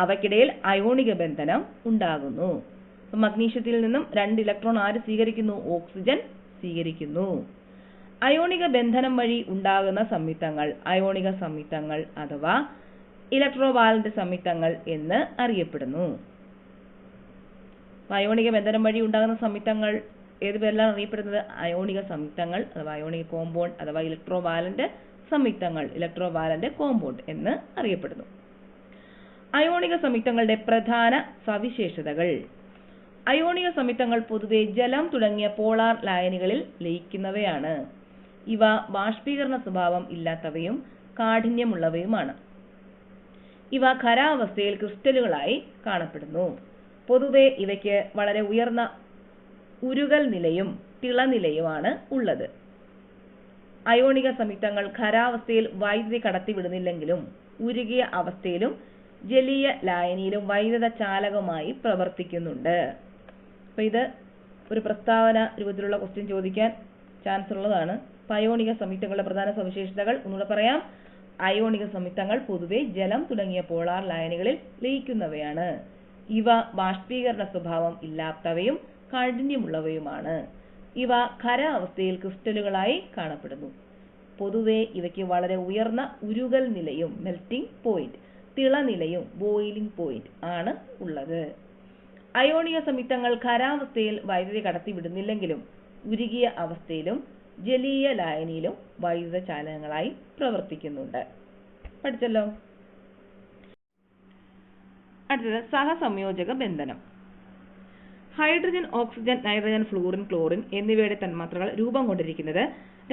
അവയ്ക്കിടയിൽ അയോണിക ബന്ധനം ഉണ്ടാകുന്നു. മഗ്നീഷ്യത്തിൽ നിന്നും 2 ഇലക്ട്രോൺ ആര് സ്വീകരിക്കുന്നു? ഓക്സിജൻ സ്വീകരിക്കുന്നു. അയോണിക ബന്ധനം വഴി ഉണ്ടാകുന്ന സംയുക്തങ്ങൾ അയോണിക സംയുക്തങ്ങൾ അഥവാ ഇലക്ട്രോവാലന്റ് സംയുക്തങ്ങൾ എന്ന് അറിയപ്പെടുന്നു. അയോണിക ബന്ധനം വഴി ഉണ്ടാകുന്ന സംയുക്തങ്ങൾ ഏത് പേരിലാണ് അറിയപ്പെടുന്നത്? അയോണിക സംയുക്തങ്ങൾ അഥവാ അയോണിക കോമ്പൗണ്ട് അഥവാ ഇലക്ട്രോവാലന്റ് സംയുക്തങ്ങൾ, ഇലക്ട്രോവാലന്റ് കോമ്പൗണ്ട് എന്ന് അറിയപ്പെടുന്നു. അയോണിക സംയുക്തങ്ങളുടെ പ്രധാന സവിശേഷതകൾ. അയോണിക സംയുക്തങ്ങൾ പൊതുവെ ജലം തുടങ്ങിയ പോളാർ ലായനികളിൽ ലയിക്കുന്നവയാണ്. ഇവ ബാഷ്പീകരണ സ്വഭാവം ഇല്ലാത്തവയും കാഠിന്യമുള്ളവയുമാണ്. ഇവ ഖരാവസ്ഥയിൽ ക്രിസ്റ്റലുകളായി കാണപ്പെടുന്നു. പൊതുവെ ഇവയ്ക്ക് വളരെ ഉയർന്ന ഉരുകൽ നിലയും തിളനിലയുമാണ് ഉള്ളത്. അയോണിക സംയുക്തങ്ങൾ ഖരാവസ്ഥയിൽ വൈദ്യുതി കടത്തിവിടുന്നില്ലെങ്കിലും ഉരുകിയ അവസ്ഥയിലും ജലീയ ലായനിയിലും വൈദ്യുത ചാലകമായി പ്രവർത്തിക്കുന്നുണ്ട്. അപ്പൊ ഇത് ഒരു പ്രസ്താവന രൂപത്തിലുള്ള ക്വസ്റ്റ്യൻ ചോദിക്കാൻ ചാൻസ് ഉള്ളതാണ്. അയോണിക സംയുക്തങ്ങളുടെ പ്രധാന സവിശേഷതകൾ ഒന്നുകൂടെ പറയാം. അയോണിക സംയുക്തങ്ങൾ പൊതുവെ ജലം തുടങ്ങിയ പോളാർ ലായനികളിൽ ലയിക്കുന്നവയാണ്. ഇവ ബാഷ്പീകരണ സ്വഭാവം ഇല്ലാത്തവയും കാഠിന്യമുള്ളവയുമാണ്. ഇവ ഖരാവസ്ഥയിൽ ക്രിസ്റ്റലുകളായി കാണപ്പെടുന്നു. പൊതുവെ ഇവയ്ക്ക് വളരെ ഉയർന്ന ഉരുകൽ നിലയും മെൽറ്റിംഗ് പോയിന്റ്, തിളനിലയും ബോയിലിംഗ് പോയിന്റ് ആണ് ഉള്ളത്. അയോണിക സംയുക്തങ്ങൾ ഖരാവസ്ഥയിൽ വൈദ്യുതി കടത്തിവിടുന്നില്ലെങ്കിലും ഉരുകിയ അവസ്ഥയിലും ജലീയ ലായനിയിലും വൈദ്യുത ചാലകങ്ങളായി പ്രവർത്തിക്കുന്നുണ്ട്. പഠിച്ചല്ലോ. അടുത്തത് സഹസംയോജക ബന്ധനം. Hydrogen, oxygen, nitrogen, fluorine, chlorine എന്നിവയുടെ തന്മാത്രകൾ രൂപം കൊണ്ടിരിക്കുന്നത്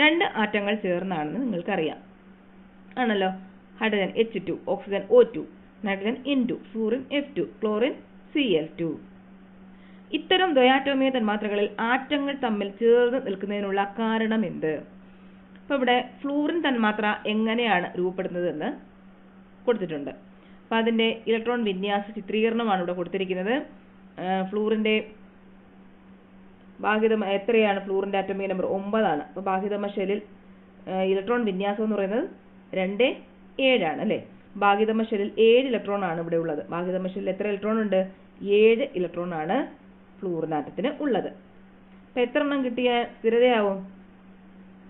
2 ആറ്റങ്ങൾ ചേർന്നാണെന്ന് നിങ്ങൾക്കറിയാം ആണല്ലോ. Hydrogen H2, oxygen O2, nitrogen N2, fluorine F2, chlorine Cl2. ഇത്തരം ദ്വയാറ്റോമിക തന്മാത്രകളിൽ ആറ്റങ്ങൾ തമ്മിൽ ചേർന്ന് നിൽക്കുന്നതിനുള്ള കാരണം എന്ത്? അപ്പോൾ ഇവിടെ ഫ്ലൂറിൻ തന്മാത്ര എങ്ങനെയാണ് രൂപപ്പെടുന്നതെന്ന് കൊടുത്തിട്ടുണ്ട്. അപ്പോൾ അതിന്റെ ഇലക്ട്രോൺ വിന്യാസ ചിത്രീകരണമാണ് ഇവിടെ കൊടുത്തിരിക്കുന്നത്. ഫ്ലൂറിന്റെ ഭാഗിതമ എത്രയാണ്? ഫ്ലൂറിന്റെ ആറ്റോമിക നമ്പർ 9 ആണ്. അപ്പോൾ ഭാഗിതമ ഷെല്ലിൽ ഇലക്ട്രോൺ വിന്യാസം എന്ന് പറയുന്നത് 2, 7 ആണ് അല്ലേ? ഭാഗിതമ ഷെല്ലിൽ 7 ഇലക്ട്രോൺ ആണ് ഇവിടെ ഉള്ളത്. ഭാഗിതമ ഷെല്ലിൽ എത്ര ഇലക്ട്രോൺ ഉണ്ട്? 7 ഇലക്ട്രോൺ ആണ് ഫ്ലൂറിൻ ആറ്റത്തിന് ഉള്ളത്. അപ്പോൾ എത്ര എണ്ണം കിട്ടിയ സ്ഥിരതയാവും?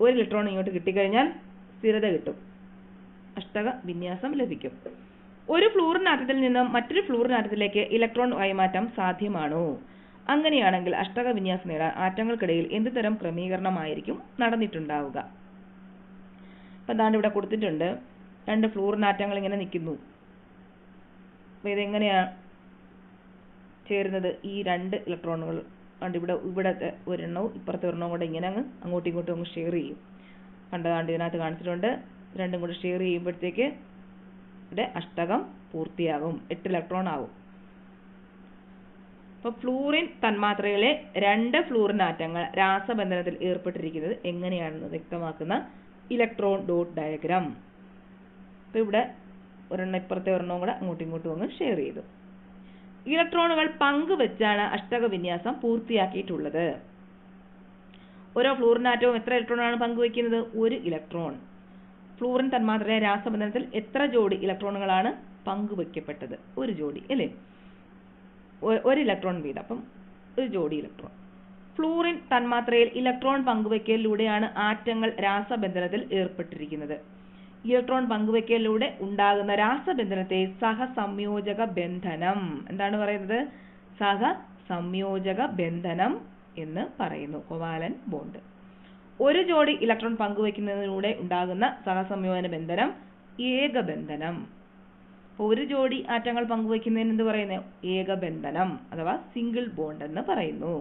1 ഇലക്ട്രോൺ ഇങ്ങോട്ട് കിട്ടിക്കഴിഞ്ഞാൽ സ്ഥിരത കിട്ടും, അഷ്ടക വിന്യാസം ലഭിക്കും. ഒരു ഫ്ലൂറിൻ ആറ്റത്തിൽ നിന്നും മറ്റൊരു ഫ്ലൂറിൻ ആറ്റത്തിലേക്ക് ഇലക്ട്രോൺ കൈമാറ്റം സാധ്യമാണോ? അങ്ങനെയാണെങ്കിൽ അഷ്ടക വിന്യാസം നേടാൻ ആറ്റങ്ങൾക്കിടയിൽ എന്ത് തരം ക്രമീകരണമായിരിക്കും നടന്നിട്ടുണ്ടാവുക? അപ്പം അതാണ് ഇവിടെ കൊടുത്തിട്ടുണ്ട്. 2 ഫ്ലൂറിൻ ആറ്റങ്ങൾ ഇങ്ങനെ നിൽക്കുന്നു. അപ്പോൾ ഇതെങ്ങനെയാ ചേരുന്നത്? ഈ 2 ഇലക്ട്രോണുകൾ കണ്ട് ഇവിടത്തെ ഒരെണ്ണവും ഇപ്പുറത്തെ ഒരെണ്ണവും കൂടെ ഇങ്ങനെ അങ്ങോട്ടും ഇങ്ങോട്ടും അങ്ങ് ഷെയർ ചെയ്യും. കണ്ടതാണ്ട് ഇതിനകത്ത് കാണിച്ചിട്ടുണ്ട്. രണ്ടും കൂടെ ഷെയർ ചെയ്യുമ്പോഴത്തേക്ക് ഇവിടെ അഷ്ടകം പൂർത്തിയാകും, 8 ഇലക്ട്രോൺ ആവും. അപ്പോൾ ഫ്ലൂറിൻ തന്മാത്രയിലെ 2 ഫ്ലൂറിൻ ആറ്റങ്ങൾ രാസബന്ധനത്തിൽ ഏർപ്പെട്ടിരിക്കുന്നത് എങ്ങനെയാണെന്ന് വ്യക്തമാക്കുന്ന ഇലക്ട്രോൺ ഡോട്ട് ഡയഗ്രാം. അപ്പോൾ ഇവിടെ ഒരെണ്ണം ഇപ്പുറത്തെ ഒരെണ്ണവും കൂടെ അങ്ങോട്ടും ഇങ്ങോട്ടും അങ്ങ് ഷെയർ ചെയ്തു. ഇലക്ട്രോണുകൾ പങ്കുവെച്ചാണ് അഷ്ടക വിന്യാസം പൂർത്തിയാക്കിയിട്ടുള്ളത്. ഓരോ ഫ്ലൂറിൻ ആറ്റവും എത്ര ഇലക്ട്രോണാണ് പങ്കുവെക്കുന്നത്? 1 ഇലക്ട്രോൺ. ഫ്ലൂറിൻ തന്മാത്രയിലെ രാസബന്ധനത്തിൽ എത്ര ജോഡി ഇലക്ട്രോണുകളാണ് പങ്കുവെക്കപ്പെട്ടത്? 1 ജോഡി അല്ലേ? 1 ഇലക്ട്രോൺ വീതം, അപ്പം 1 ജോഡി ഇലക്ട്രോൺ. ഫ്ലൂറിൻ തന്മാത്രയിൽ ഇലക്ട്രോൺ പങ്കുവെക്കലിലൂടെയാണ് ആറ്റങ്ങൾ രാസബന്ധനത്തിൽ ഏർപ്പെട്ടിരിക്കുന്നത്. ഇലക്ട്രോൺ പങ്കുവെക്കലിലൂടെ ഉണ്ടാകുന്ന രാസബന്ധനത്തെ സഹസംയോജക ബന്ധനം എന്താണ് പറയുന്നത്? സഹസംയോജക ബന്ധനം എന്ന് പറയുന്നു. Covalent bond. 1 ജോഡി ഇലക്ട്രോൺ പങ്കുവെക്കുന്നതിലൂടെ ഉണ്ടാകുന്ന സഹസംയോജന ബന്ധനം ഏകബന്ധനം. 1 ജോഡി ആറ്റങ്ങൾ പങ്കുവെക്കുന്നതിന് എന്ത് പറയുന്നത്? ഏകബന്ധനം അഥവാ സിംഗിൾ ബോണ്ട് എന്ന് പറയുന്നു.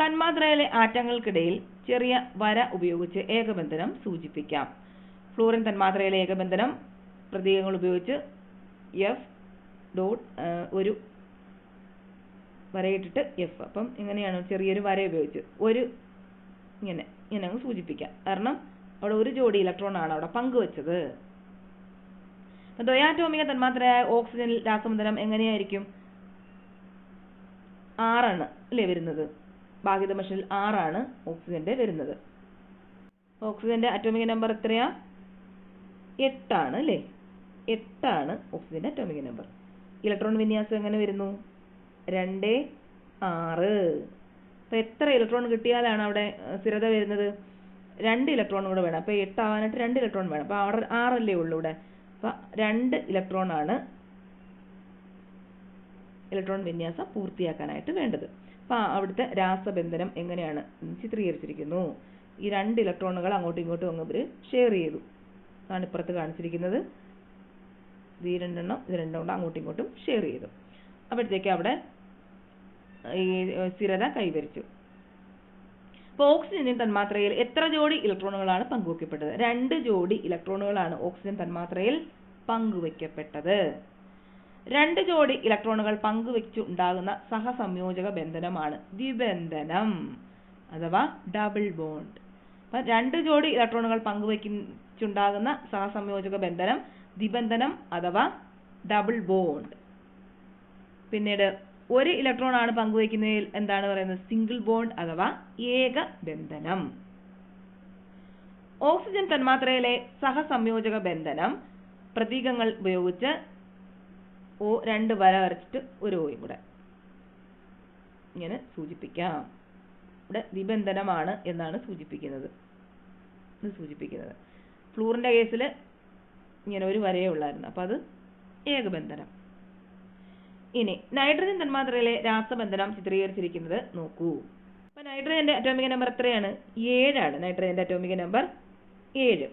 തന്മാത്രയിലെ ആറ്റങ്ങൾക്കിടയിൽ ചെറിയ വര ഉപയോഗിച്ച് ഏകബന്ധനം സൂചിപ്പിക്കാം. ഫ്ലൂറിൻ തന്മാത്രയിലെ ഏകബന്ധനം പ്രതീകങ്ങൾ ഉപയോഗിച്ച് F ഡോട്ട് ഒരു വരയിട്ടിട്ട് F, അപ്പം ഇങ്ങനെയാണ് ചെറിയൊരു വര ഉപയോഗിച്ച് ഇങ്ങനെ അങ്ങ് സൂചിപ്പിക്കാം. കാരണം അവിടെ 1 ജോഡി ഇലക്ട്രോൺ ആണ് അവിടെ പങ്കുവെച്ചത്. ദ്വയാറ്റോമിക തന്മാത്രയായ ഓക്സിജനിൽ രാസബന്ധനം എങ്ങനെയായിരിക്കും? 6 ആണ് അല്ലേ വരുന്നത്? ഭാഗിതമ ഷെല്ലിൽ 6 ആണ് ഓക്സിജന്റെ വരുന്നത്. ഓക്സിജന്റെ അറ്റോമിക നമ്പർ എത്രയാ? 8 ആണ് അല്ലേ? 8 ആണ് ഓക്സിജന്റെ അറ്റോമിക നമ്പർ. ഇലക്ട്രോൺ വിന്യാസം എങ്ങനെ വരുന്നു? 2, 6. അപ്പൊ എത്ര ഇലക്ട്രോൺ കിട്ടിയാലാണ് അവിടെ സ്ഥിരത വരുന്നത്? 2 ഇലക്ട്രോൺ കൂടെ വേണം. അപ്പൊ 8 ആവാനായിട്ട് 2 ഇലക്ട്രോൺ വേണം. അപ്പൊ അവിടെ 6 അല്ലേ ഉള്ളൂ ഇവിടെ. അപ്പൊ 2 ഇലക്ട്രോൺ ആണ് ഇലക്ട്രോൺ വിന്യാസം പൂർത്തിയാക്കാനായിട്ട് വേണ്ടത്. അപ്പൊ അവിടുത്തെ രാസബന്ധനം എങ്ങനെയാണ് ചിത്രീകരിച്ചിരിക്കുന്നു? ഈ 2 ഇലക്ട്രോണുകൾ അങ്ങോട്ടും ഇങ്ങോട്ടും അങ്ങ് ഷെയർ ചെയ്തു. അതാണ് ഇപ്പുറത്ത് കാണിച്ചിരിക്കുന്നത്. ഈ 2 എണ്ണം ഇത് 2 കൊണ്ട് അങ്ങോട്ടും ഇങ്ങോട്ടും ഷെയർ ചെയ്തു. അപ്പോഴത്തേക്ക് അവിടെ ഈ സ്ഥിരത കൈവരിച്ചു. അപ്പോൾ ഓക്സിജൻ തന്മാത്രയിൽ എത്ര ജോഡി ഇലക്ട്രോണുകളാണ് പങ്കുവെക്കപ്പെട്ടത്? 2 ജോഡി ഇലക്ട്രോണുകളാണ് ഓക്സിജൻ തന്മാത്രയിൽ പങ്കുവെക്കപ്പെട്ടത്. 2 ജോഡി ഇലക്ട്രോണുകൾ പങ്കുവെച്ചു ഉണ്ടാകുന്ന സഹസംയോജക ബന്ധനമാണ് ദ്വിബന്ധനം അഥവാ ഡബിൾ ബോണ്ട്. അപ്പം 2 ജോഡി ഇലക്ട്രോണുകൾ പങ്കുവെച്ചുണ്ടാകുന്ന സഹസംയോജക ബന്ധനം ദ്വിബന്ധനം അഥവാ ഡബിൾ ബോണ്ട്. പിന്നീട് 1 ഇലക്ട്രോൺ ആണ് പങ്കുവെക്കുന്നതിൽ എന്താണ് പറയുന്നത്? സിംഗിൾ ബോണ്ട് അഥവാ ഏകബന്ധനം. ഓക്സിജൻ തന്മാത്രയിലെ സഹസംയോജക ബന്ധനം പ്രതീകങ്ങൾ ഉപയോഗിച്ച് 2 വര വരച്ചിട്ട് ഒരു ഓയും കൂടെ ഇങ്ങനെ സൂചിപ്പിക്കാം. ഇവിടെ ദ്വിബന്ധനമാണ് എന്നാണ് സൂചിപ്പിക്കുന്നത്. ഫ്ലൂറിന്റെ കേസിൽ ഇങ്ങനെ ഒരു വരയേ ഉള്ളായിരുന്നു, അപ്പൊ അത് ഏകബന്ധനം. ഇനി നൈട്രജൻ തന്മാത്രയിലെ രാസബന്ധനം ചിത്രീകരിച്ചിരിക്കുന്നത് നോക്കൂ. അപ്പൊ നൈട്രജന്റെ അറ്റോമിക നമ്പർ എത്രയാണ്? 7 ആണ്. നൈട്രജന്റെ അറ്റോമിക നമ്പർ 7.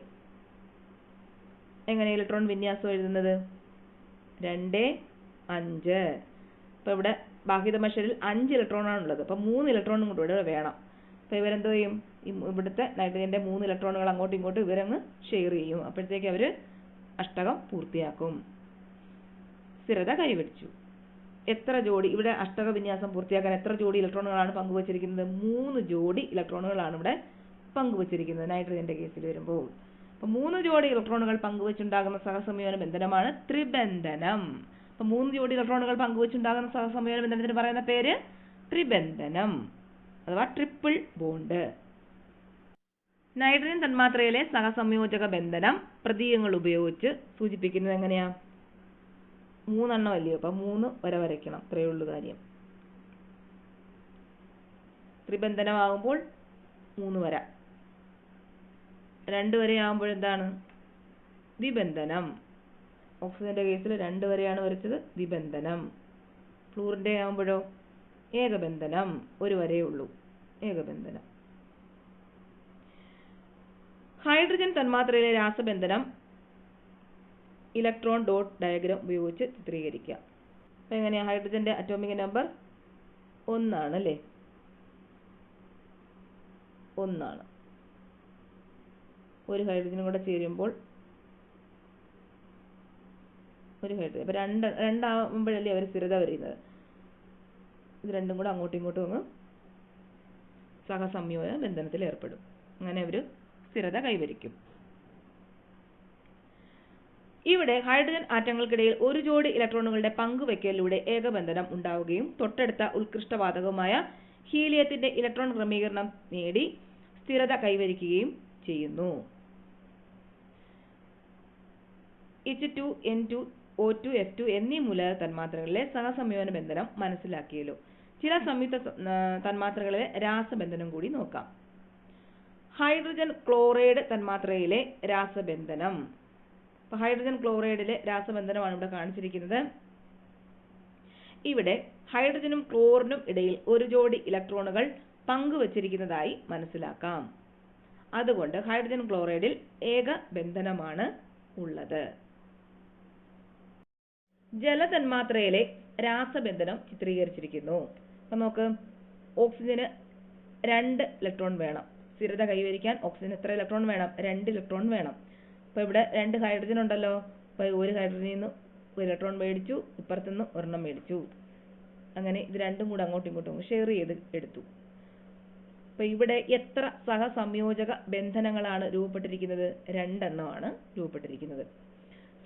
എങ്ങനെ ഇലക്ട്രോൺ വിന്യാസം എഴുതുന്നത്? 2, 5. അപ്പൊ ഇവിടെ ഭാഗിതമ ഷെല്ലിൽ 5 ഇലക്ട്രോൺ ആണുള്ളത്. അപ്പൊ 3 ഇലക്ട്രോണും കൂടെ ഇവിടെ വേണം. അപ്പൊ ഇവരെന്തോ ചെയ്യും? ഇവിടുത്തെ നൈട്രജന്റെ 3 ഇലക്ട്രോണുകൾ അങ്ങോട്ടും ഇങ്ങോട്ടും ഇവരങ്ങ് ഷെയർ ചെയ്യും. അപ്പോഴത്തേക്ക് അവര് അഷ്ടകം പൂർത്തിയാക്കും. സ്ഥിരത കൈവരിച്ചു. എത്ര ജോഡി ഇവിടെ അഷ്ടക വിന്യാസം പൂർത്തിയാക്കാൻ എത്ര ജോഡി ഇലക്ട്രോണുകളാണ് പങ്കുവച്ചിരിക്കുന്നത്? 3 ജോഡി ഇലക്ട്രോണുകളാണ് ഇവിടെ പങ്കുവച്ചിരിക്കുന്നത് നൈട്രജന്റെ കേസിൽ വരുമ്പോൾ. അപ്പോൾ 3 ജോഡി ഇലക്ട്രോണുകൾ പങ്കുവച്ചുണ്ടാകുന്ന സഹസംയോജന ബന്ധനമാണ് ത്രിബന്ധനം. അപ്പോൾ 3 ജോഡി ഇലക്ട്രോണുകൾ പങ്കുവച്ചുണ്ടാകുന്ന സഹസംയോജന ബന്ധനത്തിന് പറയുന്ന പേര് ത്രിബന്ധനം അഥവാ ട്രിപ്പിൾ ബോണ്ട്. നൈട്രജൻ തന്മാത്രയിലെ സഹസംയോജക ബന്ധനം പ്രതീകങ്ങൾ ഉപയോഗിച്ച് സൂചിപ്പിക്കുന്നത് എങ്ങനെയാ? 3 എണ്ണം അല്ലയോ, അപ്പൊ 3 വര വരയ്ക്കണം, അത്രയേ ഉള്ളൂ കാര്യം. ത്രിബന്ധനമാകുമ്പോൾ 3 വര, 2 വരയാകുമ്പോൾ എന്താണ്? ദ്വിബന്ധനം. ഓക്സിജന്റെ കേസിൽ 2 വരെയാണ് വരച്ചത്, ദ്വിബന്ധനം. ഫ്ലൂറിന്റെ ആകുമ്പോഴോ ഏകബന്ധനം, 1 വരയേ ഉള്ളൂ, ഏകബന്ധനം. ഹൈഡ്രജൻ തന്മാത്രയിലെ രാസബന്ധനം ഇലക്ട്രോൺ ഡോട്ട് ഡയഗ്രാം ഉപയോഗിച്ച് ചിത്രീകരിക്കുക. അപ്പൊ എങ്ങനെയാ? ഹൈഡ്രജന്റെ അറ്റോമിക് നമ്പർ 1 ആണ് അല്ലേ? 1 ആണ്. ഒരു ഹൈഡ്രജനും കൂടെ ചേരുമ്പോൾ ഒരു ഹൈഡ്രജൻ. അപ്പൊ രണ്ടാകുമ്പോഴല്ലേ അവർ സ്ഥിരത വരുന്നത്. ഇത് രണ്ടും കൂടെ അങ്ങോട്ടും ഇങ്ങോട്ടും അങ്ങ് സഹസംയോജന ബന്ധനത്തിൽ ഏർപ്പെടും. അങ്ങനെ അവർ സ്ഥിരത കൈവരിക്കും. ഇവിടെ ഹൈഡ്രജൻ ആറ്റങ്ങൾക്കിടയിൽ ഒരു ജോഡി ഇലക്ട്രോണുകളുടെ പങ്കുവെക്കലിലൂടെ ഏകബന്ധനം ഉണ്ടാവുകയും തൊട്ടടുത്ത ഉത്കൃഷ്ടവാതകമായ ഹീലിയത്തിന്റെ ഇലക്ട്രോൺ ക്രമീകരണം നേടി സ്ഥിരത കൈവരിക്കുകയും ചെയ്യുന്നു. H2, N2, O2, F2 എന്നീ മൂലക തന്മാത്രകളിലെ സഹസംയോജന ബന്ധനം മനസ്സിലാക്കിയല്ലോ. ചില സംയുക്ത തന്മാത്രകളിലെ രാസബന്ധനം കൂടി നോക്കാം. ഹൈഡ്രജൻ ക്ലോറൈഡ് തന്മാത്രയിലെ രാസബന്ധനം. അപ്പോൾ ഹൈഡ്രജൻ ക്ലോറൈഡിലെ രാസബന്ധനമാണ് ഇവിടെ കാണിച്ചിരിക്കുന്നത്. ഇവിടെ ഹൈഡ്രജനും ക്ലോറിനും ഇടയിൽ ഒരു ജോഡി ഇലക്ട്രോണുകൾ പങ്കുവച്ചിരിക്കുന്നതായി മനസ്സിലാക്കാം. അതുകൊണ്ട് ഹൈഡ്രജൻ ക്ലോറൈഡിൽ ഏകബന്ധനമാണ് ഉള്ളത്. ജലതന്മാത്രയിലെ രാസബന്ധനം ചിത്രീകരിച്ചിരിക്കുന്നു. അപ്പം നോക്ക്, ഓക്സിജന് 2 ഇലക്ട്രോൺ വേണം. സ്ഥിരത കൈവരിക്കാൻ ഓക്സിജന് എത്ര ഇലക്ട്രോൺ വേണം? 2 ഇലക്ട്രോൺ വേണം. അപ്പോൾ ഇവിടെ 2 ഹൈഡ്രജൻ ഉണ്ടല്ലോ. അപ്പോൾ ഒരു ഹൈഡ്രജനിൽ നിന്ന് ഒരു ഇലക്ട്രോൺ മേടിച്ചു, ഇപ്പുറത്തു നിന്ന് ഒരെണ്ണം മേടിച്ചു. അങ്ങനെ ഇത് രണ്ടും കൂടെ അങ്ങോട്ടും ഇങ്ങോട്ടും ഷെയർ ചെയ്ത് എടുത്തു. അപ്പോൾ ഇവിടെ എത്ര സഹസംയോജക ബന്ധനങ്ങളാണ് രൂപപ്പെട്ടിരിക്കുന്നത്? 2 എണ്ണമാണ് രൂപപ്പെട്ടിരിക്കുന്നത്.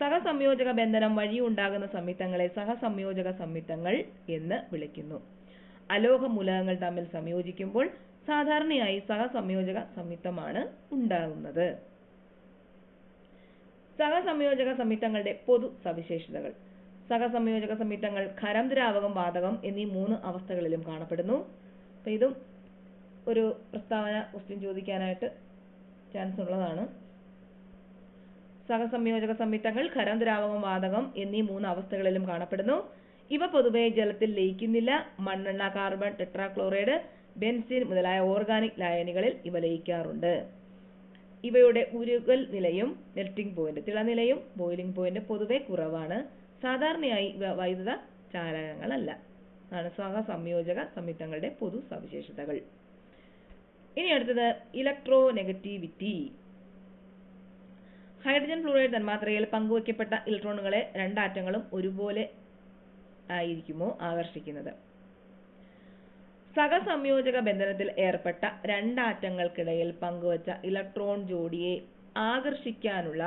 സഹസംയോജക ബന്ധനം വഴി ഉണ്ടാകുന്ന സംയുക്തങ്ങളെ സഹസംയോജക സംയുക്തങ്ങൾ എന്ന് വിളിക്കുന്നു. അലോഹ മൂലകങ്ങൾ തമ്മിൽ സംയോജിക്കുമ്പോൾ സാധാരണയായി സഹസംയോജക സംയുക്തമാണ് ഉണ്ടാകുന്നത്. സഹസംയോജക സംയുക്തങ്ങളുടെ പൊതു സവിശേഷതകൾ. സഹസംയോജക സംയുക്തങ്ങൾ ഖരം, ദ്രാവകം, വാതകം എന്നീ 3 അവസ്ഥകളിലും കാണപ്പെടുന്നു. അപ്പോൾ ഇതും ഒരു പ്രസ്താവന ക്വസ്റ്റ്യൻ ചോദിക്കാനായിട്ട് ചാൻസ് ഉള്ളതാണ്. സഹസംയോജക സംയുക്തങ്ങൾ ഖരം, ദ്രാവകം, വാതകം എന്നീ 3 അവസ്ഥകളിലും കാണപ്പെടുന്നു. ഇവ പൊതുവെ ജലത്തിൽ ലയിക്കുന്നില്ല. മണ്ണെണ്ണ, കാർബൺ ടെട്രാക്ലോറൈഡ്, ബെൻസിൻ മുതലായ ഓർഗാനിക് ലായനികളിൽ ഇവ ലയിക്കാറുണ്ട്. ഇവയുടെ ഉരുകൽ നിലയും മെൽറ്റിംഗ് പോയിന്റ്, തിളനിലയും ബോയിലിംഗ് പോയിന്റ് പൊതുവെ കുറവാണ്. സാധാരണയായി ഇവ വൈദ്യുത ചാലകങ്ങളല്ല. ആണ് സഹസംയോജക സംയുക്തങ്ങളുടെ പൊതു സവിശേഷതകൾ. ഇനി അടുത്തത് ഇലക്ട്രോനെഗറ്റിവിറ്റി. ഹൈഡ്രജൻ ഫ്ലൂറൈഡ് തന്മാത്രയിൽ പങ്കുവയ്ക്കപ്പെട്ട ഇലക്ട്രോണുകളെ 2 ആറ്റങ്ങളും ഒരുപോലെ ആയിരിക്കുമോ ആകർഷിക്കുന്നത്? സഹസംയോജക ബന്ധനത്തിൽ ഏർപ്പെട്ട 2 ആറ്റങ്ങൾക്കിടയിൽ പങ്കുവച്ച ഇലക്ട്രോൺ ജോഡിയെ ആകർഷിക്കാനുള്ള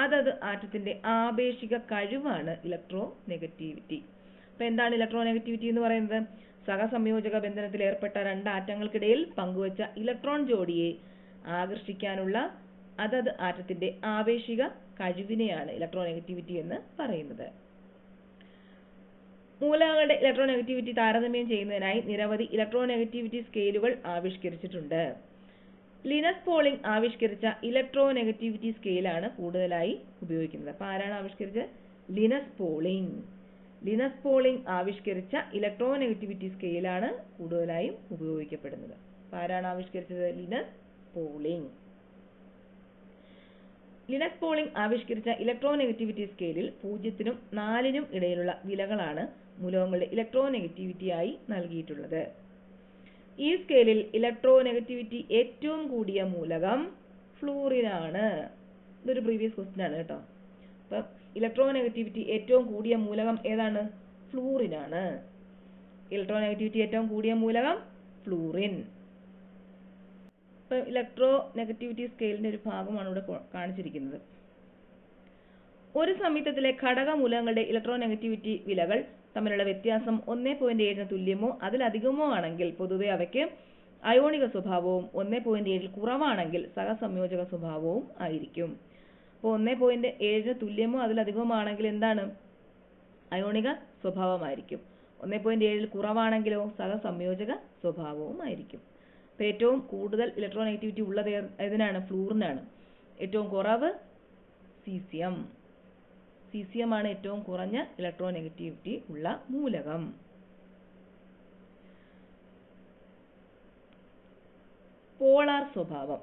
അതത് ആറ്റത്തിന്റെ ആപേക്ഷിക കഴിവാണ് ഇലക്ട്രോനെഗറ്റിവിറ്റി. അപ്പോൾ എന്താണ് ഇലക്ട്രോനെഗറ്റിവിറ്റി എന്ന് പറയുന്നത്? സഹസംയോജക ബന്ധനത്തിൽ ഏർപ്പെട്ട 2 ആറ്റങ്ങൾക്കിടയിൽ പങ്കുവച്ച ഇലക്ട്രോൺ ജോഡിയെ ആകർഷിക്കാനുള്ള അതത് ആറ്റത്തിന്റെ ആപേക്ഷിക കഴിവിനെയാണ് ഇലക്ട്രോനെഗറ്റിവിറ്റി എന്ന് പറയുന്നത്. മൂലകങ്ങളുടെ ഇലക്ട്രോനെഗറ്റിവിറ്റി താരതമ്യം ചെയ്യുന്നതിനായി നിരവധി ഇലക്ട്രോനെഗറ്റിവിറ്റി സ്കെയിലുകൾ ആവിഷ്കരിച്ചിട്ടുണ്ട്. ലിനസ് പോളിംഗ് ആവിഷ്കരിച്ച ഇലക്ട്രോനെഗറ്റിവിറ്റി സ്കെയിലാണ് കൂടുതലായി ഉപയോഗിക്കുന്നത്. അപ്പോൾ ആരാണ് ആവിഷ്കരിച്ചത്? Linus Pauling. ലിനസ് പോളിംഗ് ആവിഷ്കരിച്ച ഇലക്ട്രോനെഗറ്റിവിറ്റി സ്കെയിലാണ് കൂടുതലായും ഉപയോഗിക്കപ്പെടുന്നത്. അപ്പോൾ ആരാണ് ആവിഷ്കരിച്ചത്? Linus Pauling. ലിനസ് പോളിംഗ് ആവിഷ്കരിച്ച ഇലക്ട്രോനെഗറ്റിവിറ്റി സ്കെയിലിൽ 0 നും 4 നും ഇടയിലുള്ള വിലകളാണ് മൂലകങ്ങളുടെ ഇലക്ട്രോനെഗറ്റിവിറ്റിയായി നൽകിയിട്ടുള്ളത്. ഈ സ്കെയിലിൽ ഇലക്ട്രോനെഗറ്റിവിറ്റി ഏറ്റവും കൂടിയ മൂലകം ഫ്ലൂറിനാണ്. ഇതൊരു പ്രീവിയസ് ക്വസ്റ്റ്യൻ ആണ് കേട്ടോ. അപ്പം ഇലക്ട്രോനെഗറ്റിവിറ്റി ഏറ്റവും കൂടിയ മൂലകം ഏതാണ്? ഫ്ലൂറിനാണ്. ഇലക്ട്രോനെഗറ്റിവിറ്റി ഏറ്റവും കൂടിയ മൂലകം ഫ്ലൂറിൻ. ഇപ്പം ഇലക്ട്രോനെഗറ്റിവിറ്റി സ്കെയിലിന്റെ ഒരു ഭാഗമാണ് ഇവിടെ കാണിച്ചിരിക്കുന്നത്. ഒരു സംയുക്തത്തിലെ ഘടക മൂലകങ്ങളുടെ ഇലക്ട്രോനെഗറ്റിവിറ്റി വിലകൾ തമ്മിലുള്ള വ്യത്യാസം 1.7 തുല്യമോ അതിലധികമോ ആണെങ്കിൽ പൊതുവെ അവയ്ക്ക് അയോണിക സ്വഭാവവും 1.7 കുറവാണെങ്കിൽ സഹസംയോജക സ്വഭാവവും ആയിരിക്കും. അപ്പോൾ 1.7 തുല്യമോ അതിലധികമോ ആണെങ്കിൽ എന്താണ്? അയോണിക സ്വഭാവമായിരിക്കും. 1.7 കുറവാണെങ്കിലോ സഹസംയോജക സ്വഭാവവും ആയിരിക്കും. അപ്പോൾ ഏറ്റവും കൂടുതൽ ഇലക്ട്രോനെഗറ്റിവിറ്റി ഉള്ളത് ഏതിനാണ്? ഫ്ലൂറിനാണ്. ഏറ്റവും കുറവ് സീസിയം. സീസിയമാണ് ഏറ്റവും കുറഞ്ഞ ഇലക്ട്രോനെഗറ്റിവിറ്റി ഉള്ള മൂലകം. പോളാർ സ്വഭാവം.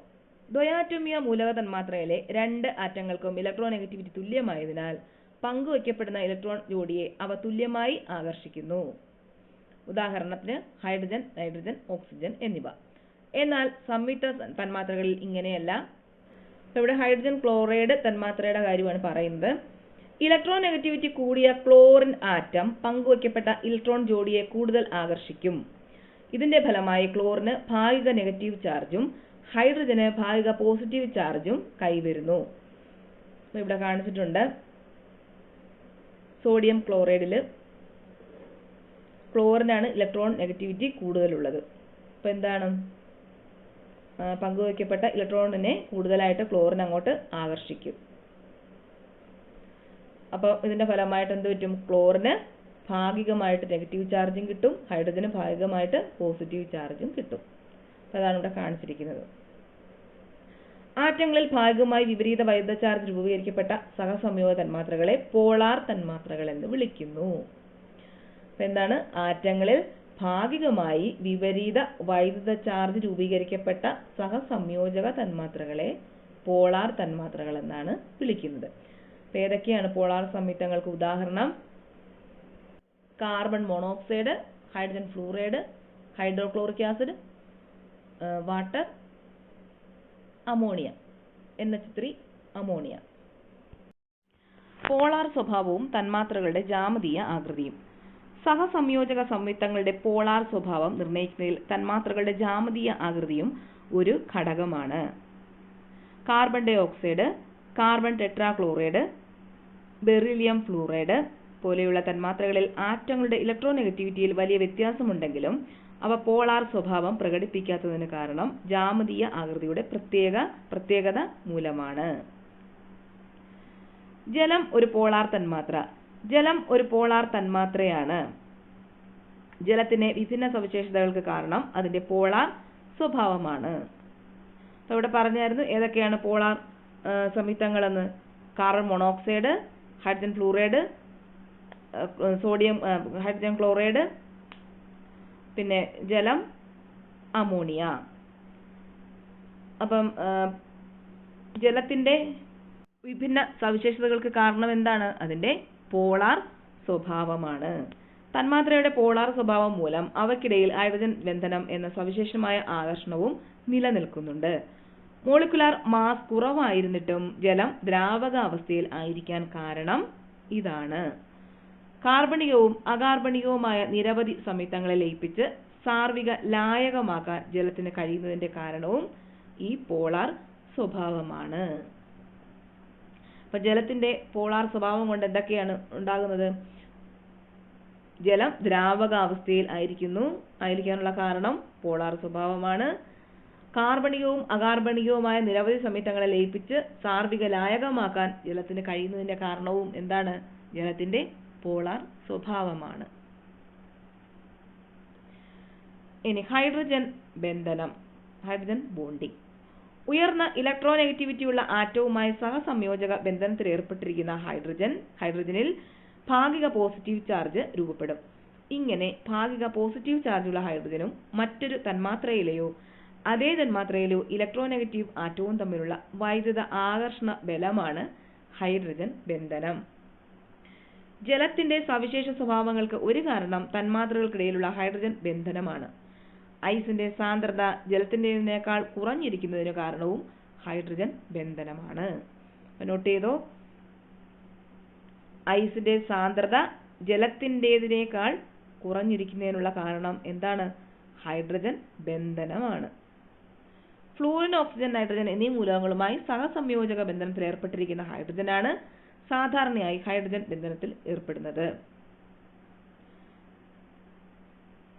ദ്വയാറ്റോമിക മൂലക തന്മാത്രയിലെ 2 ആറ്റങ്ങൾക്കും ഇലക്ട്രോനെഗറ്റിവിറ്റി തുല്യമായതിനാൽ പങ്കുവയ്ക്കപ്പെടുന്ന ഇലക്ട്രോൺ ജോഡിയെ അവ തുല്യമായി ആകർഷിക്കുന്നു. ഉദാഹരണത്തിന് ഹൈഡ്രജൻ, നൈട്രജൻ, ഓക്സിജൻ എന്നിവ. എന്നാൽ സംയുക്ത തന്മാത്രകളിൽ ഇങ്ങനെയല്ല. ഇവിടെ ഹൈഡ്രജൻ ക്ലോറൈഡ് തന്മാത്രയുടെ കാര്യമാണ് പറയുന്നത്. ഇലക്ട്രോനെഗറ്റിവിറ്റി കൂടിയ ക്ലോറിൻ ആറ്റം പങ്കുവയ്ക്കപ്പെട്ട ഇലക്ട്രോൺ ജോഡിയെ കൂടുതൽ ആകർഷിക്കും. ഇതിന്റെ ഫലമായി ക്ലോറിന് ഭാഗിക നെഗറ്റീവ് ചാർജും ഹൈഡ്രജന് ഭാഗിക പോസിറ്റീവ് ചാർജും കൈവരുന്നു. ഇവിടെ കാണിച്ചിട്ടുണ്ട്. സോഡിയം ക്ലോറൈഡിൽ ക്ലോറിനാണ് ഇലക്ട്രോൺ നെഗറ്റിവിറ്റി കൂടുതലുള്ളത്. അപ്പോൾ എന്താണ്? പങ്കുവയ്ക്കപ്പെട്ട ഇലക്ട്രോണിനെ കൂടുതലായിട്ട് ക്ലോറിൻ അങ്ങോട്ട് ആകർഷിക്കും. അപ്പോൾ ഇതിന്റെ ഫലമായിട്ട് എന്ത് പറ്റും? ക്ലോറിന് ഭാഗികമായിട്ട് നെഗറ്റീവ് ചാർജും കിട്ടും, ഹൈഡ്രജന് ഭാഗികമായിട്ട് പോസിറ്റീവ് ചാർജും കിട്ടും. അപ്പോൾ അതാണ് ഇവിടെ കാണിച്ചിരിക്കുന്നത്. ആറ്റങ്ങളിൽ ഭാഗികമായി വിപരീത വൈദ്യുത ചാർജ് രൂപീകരിക്കപ്പെട്ട സഹസംയോജക തന്മാത്രകളെ പോളാർ തന്മാത്രകൾ എന്ന് വിളിക്കുന്നു. അപ്പോൾ എന്താണ്? ആറ്റങ്ങളിൽ ഭാഗികമായി വിപരീത വൈദ്യുത ചാർജ് രൂപീകരിക്കപ്പെട്ട സഹസംയോജക തന്മാത്രകളെ പോളാർ തന്മാത്രകൾ എന്നാണ് വിളിക്കുന്നത്. അപ്പോൾ ഏതൊക്കെയാണ് പോളാർ സംയുക്തങ്ങൾക്ക് ഉദാഹരണം? Carbon monoxide, hydrogen fluoride, hydrochloric acid, water, ammonia, NH3 ammonia. Polar സ്വഭാവവും തന്മാത്രകളുടെ ജ്യാമിതീയ ആകൃതിയും. സഹസംയോജക സംയുക്തങ്ങളുടെ പോളാർ സ്വഭാവം നിർണ്ണയിക്കുന്നതിൽ തന്മാത്രകളുടെ ജ്യാമിതീയ ആകൃതിയും ഒരു ഘടകമാണ്. Carbon dioxide, carbon tetrachloride, beryllium fluoride പോലെയുള്ള തന്മാത്രകളിൽ ആറ്റങ്ങളുടെ ഇലക്ട്രോനെഗറ്റിവിറ്റിയിൽ വലിയ വ്യത്യാസമുണ്ടെങ്കിലും അവ പോളാർ സ്വഭാവം പ്രകടിപ്പിക്കാത്തതിന് കാരണം ജ്യാമിതീയ ആകൃതിയുടെ പ്രത്യേകത മൂലമാണ്. ജലം ഒരു പോളാർ തന്മാത്ര. ജലം ഒരു പോളാർ തന്മാത്രയാണ്. ജലത്തിന് വിഭിന്ന സവിശേഷതകൾക്ക് കാരണം അതിന്റെ പോളാർ സ്വഭാവമാണ്. ഇവിടെ പറഞ്ഞായിരുന്നു ഏതൊക്കെയാണ് പോളാർ സംയുക്തങ്ങളെന്ന്. Carbon monoxide, hydrogen fluoride, sodium hydrogen chloride, പിന്നെ ജലം, അമോണിയ. അപ്പം ജലത്തിന്റെ വിഭിന്ന സവിശേഷതകൾക്ക് കാരണം എന്താണ്? അതിന്റെ പോളാർ സ്വഭാവമാണ്. തന്മാത്രയുടെ പോളാർ സ്വഭാവം മൂലം അവയ്ക്കിടയിൽ ഹൈഡ്രജൻ ബന്ധനം എന്ന സവിശേഷമായ ആകർഷണവും നിലനിൽക്കുന്നുണ്ട്. മോളിക്കുലാർ മാസ് കുറവായിരുന്നിട്ടും ജലം ദ്രാവകാവസ്ഥയിൽ ആയിരിക്കാൻ കാരണം ഇതാണ്. കാർബണികവും അകാർബണികവുമായ നിരവധി സംയുക്തങ്ങളെ ലയിപ്പിച്ച് സാർവിക ലായകമാക്കാൻ ജലത്തിന് കഴിയുന്നതിന്റെ കാരണവും ഈ പോളാർ സ്വഭാവമാണ്. അപ്പൊ ജലത്തിന്റെ പോളാർ സ്വഭാവം കൊണ്ട് എന്തൊക്കെയാണ് ഉണ്ടാകുന്നത്? ജലം ദ്രാവകാവസ്ഥയിൽ ആയിരിക്കാനുള്ള കാരണം പോളാർ സ്വഭാവമാണ്. കാർബണികവും അകാർബണികവുമായ നിരവധി സംയുക്തങ്ങളെ ലയിപ്പിച്ച് സാർവിക ലായകമാക്കാൻ ജലത്തിന് കഴിയുന്നതിന്റെ കാരണവും എന്താണ്? ജലത്തിന്റെ പോളാർ സ്വഭാവമാണ്. ഇനി ഹൈഡ്രജൻ ബന്ധനം, ഹൈഡ്രജൻ ബോണ്ടിങ്. ഉയർന്ന ഇലക്ട്രോനെഗറ്റിവിറ്റിയുള്ള ആറ്റവുമായി സഹസംയോജക ബന്ധനത്തിൽ ഏർപ്പെട്ടിരിക്കുന്ന ഹൈഡ്രജനിൽ ഭാഗിക പോസിറ്റീവ് ചാർജ് രൂപപ്പെടും. ഇങ്ങനെ ഭാഗിക പോസിറ്റീവ് ചാർജുള്ള ഹൈഡ്രജനും മറ്റൊരു തന്മാത്രയിലെയോ അതേ തന്മാത്രയിലെയോ ഇലക്ട്രോനെഗറ്റീവ് ആറ്റവും തമ്മിലുള്ള വൈദ്യുത ആകർഷണ ബലമാണ് ഹൈഡ്രജൻ ബന്ധനം. ജലത്തിന്റെ സവിശേഷ സ്വഭാവങ്ങൾക്ക് ഒരു കാരണം തന്മാത്രകൾക്കിടയിലുള്ള ഹൈഡ്രജൻ ബന്ധനമാണ്. ഐസിന്റെ സാന്ദ്രത ജലത്തിന്റേതിനേക്കാൾ കുറഞ്ഞിരിക്കുന്നതിന് കാരണവും ഹൈഡ്രജൻ ബന്ധനമാണ്. നോട്ട് ചെയ്തോ, ഐസിന്റെ സാന്ദ്രത ജലത്തിൻ്റെതിനേക്കാൾ കുറഞ്ഞിരിക്കുന്നതിനുള്ള കാരണം എന്താണ്? ഹൈഡ്രജൻ ബന്ധനമാണ്. ഫ്ലൂറിൻ, ഓക്സിജൻ, നൈട്രജൻ എന്നീ മൂലകങ്ങളുമായി സഹസംയോജക ബന്ധനത്തിൽ ഏർപ്പെട്ടിരിക്കുന്ന ഹൈഡ്രജനാണ് സാധാരണയായി ഹൈഡ്രജൻ ബന്ധനത്തിൽ ഏർപ്പെടുന്നത്.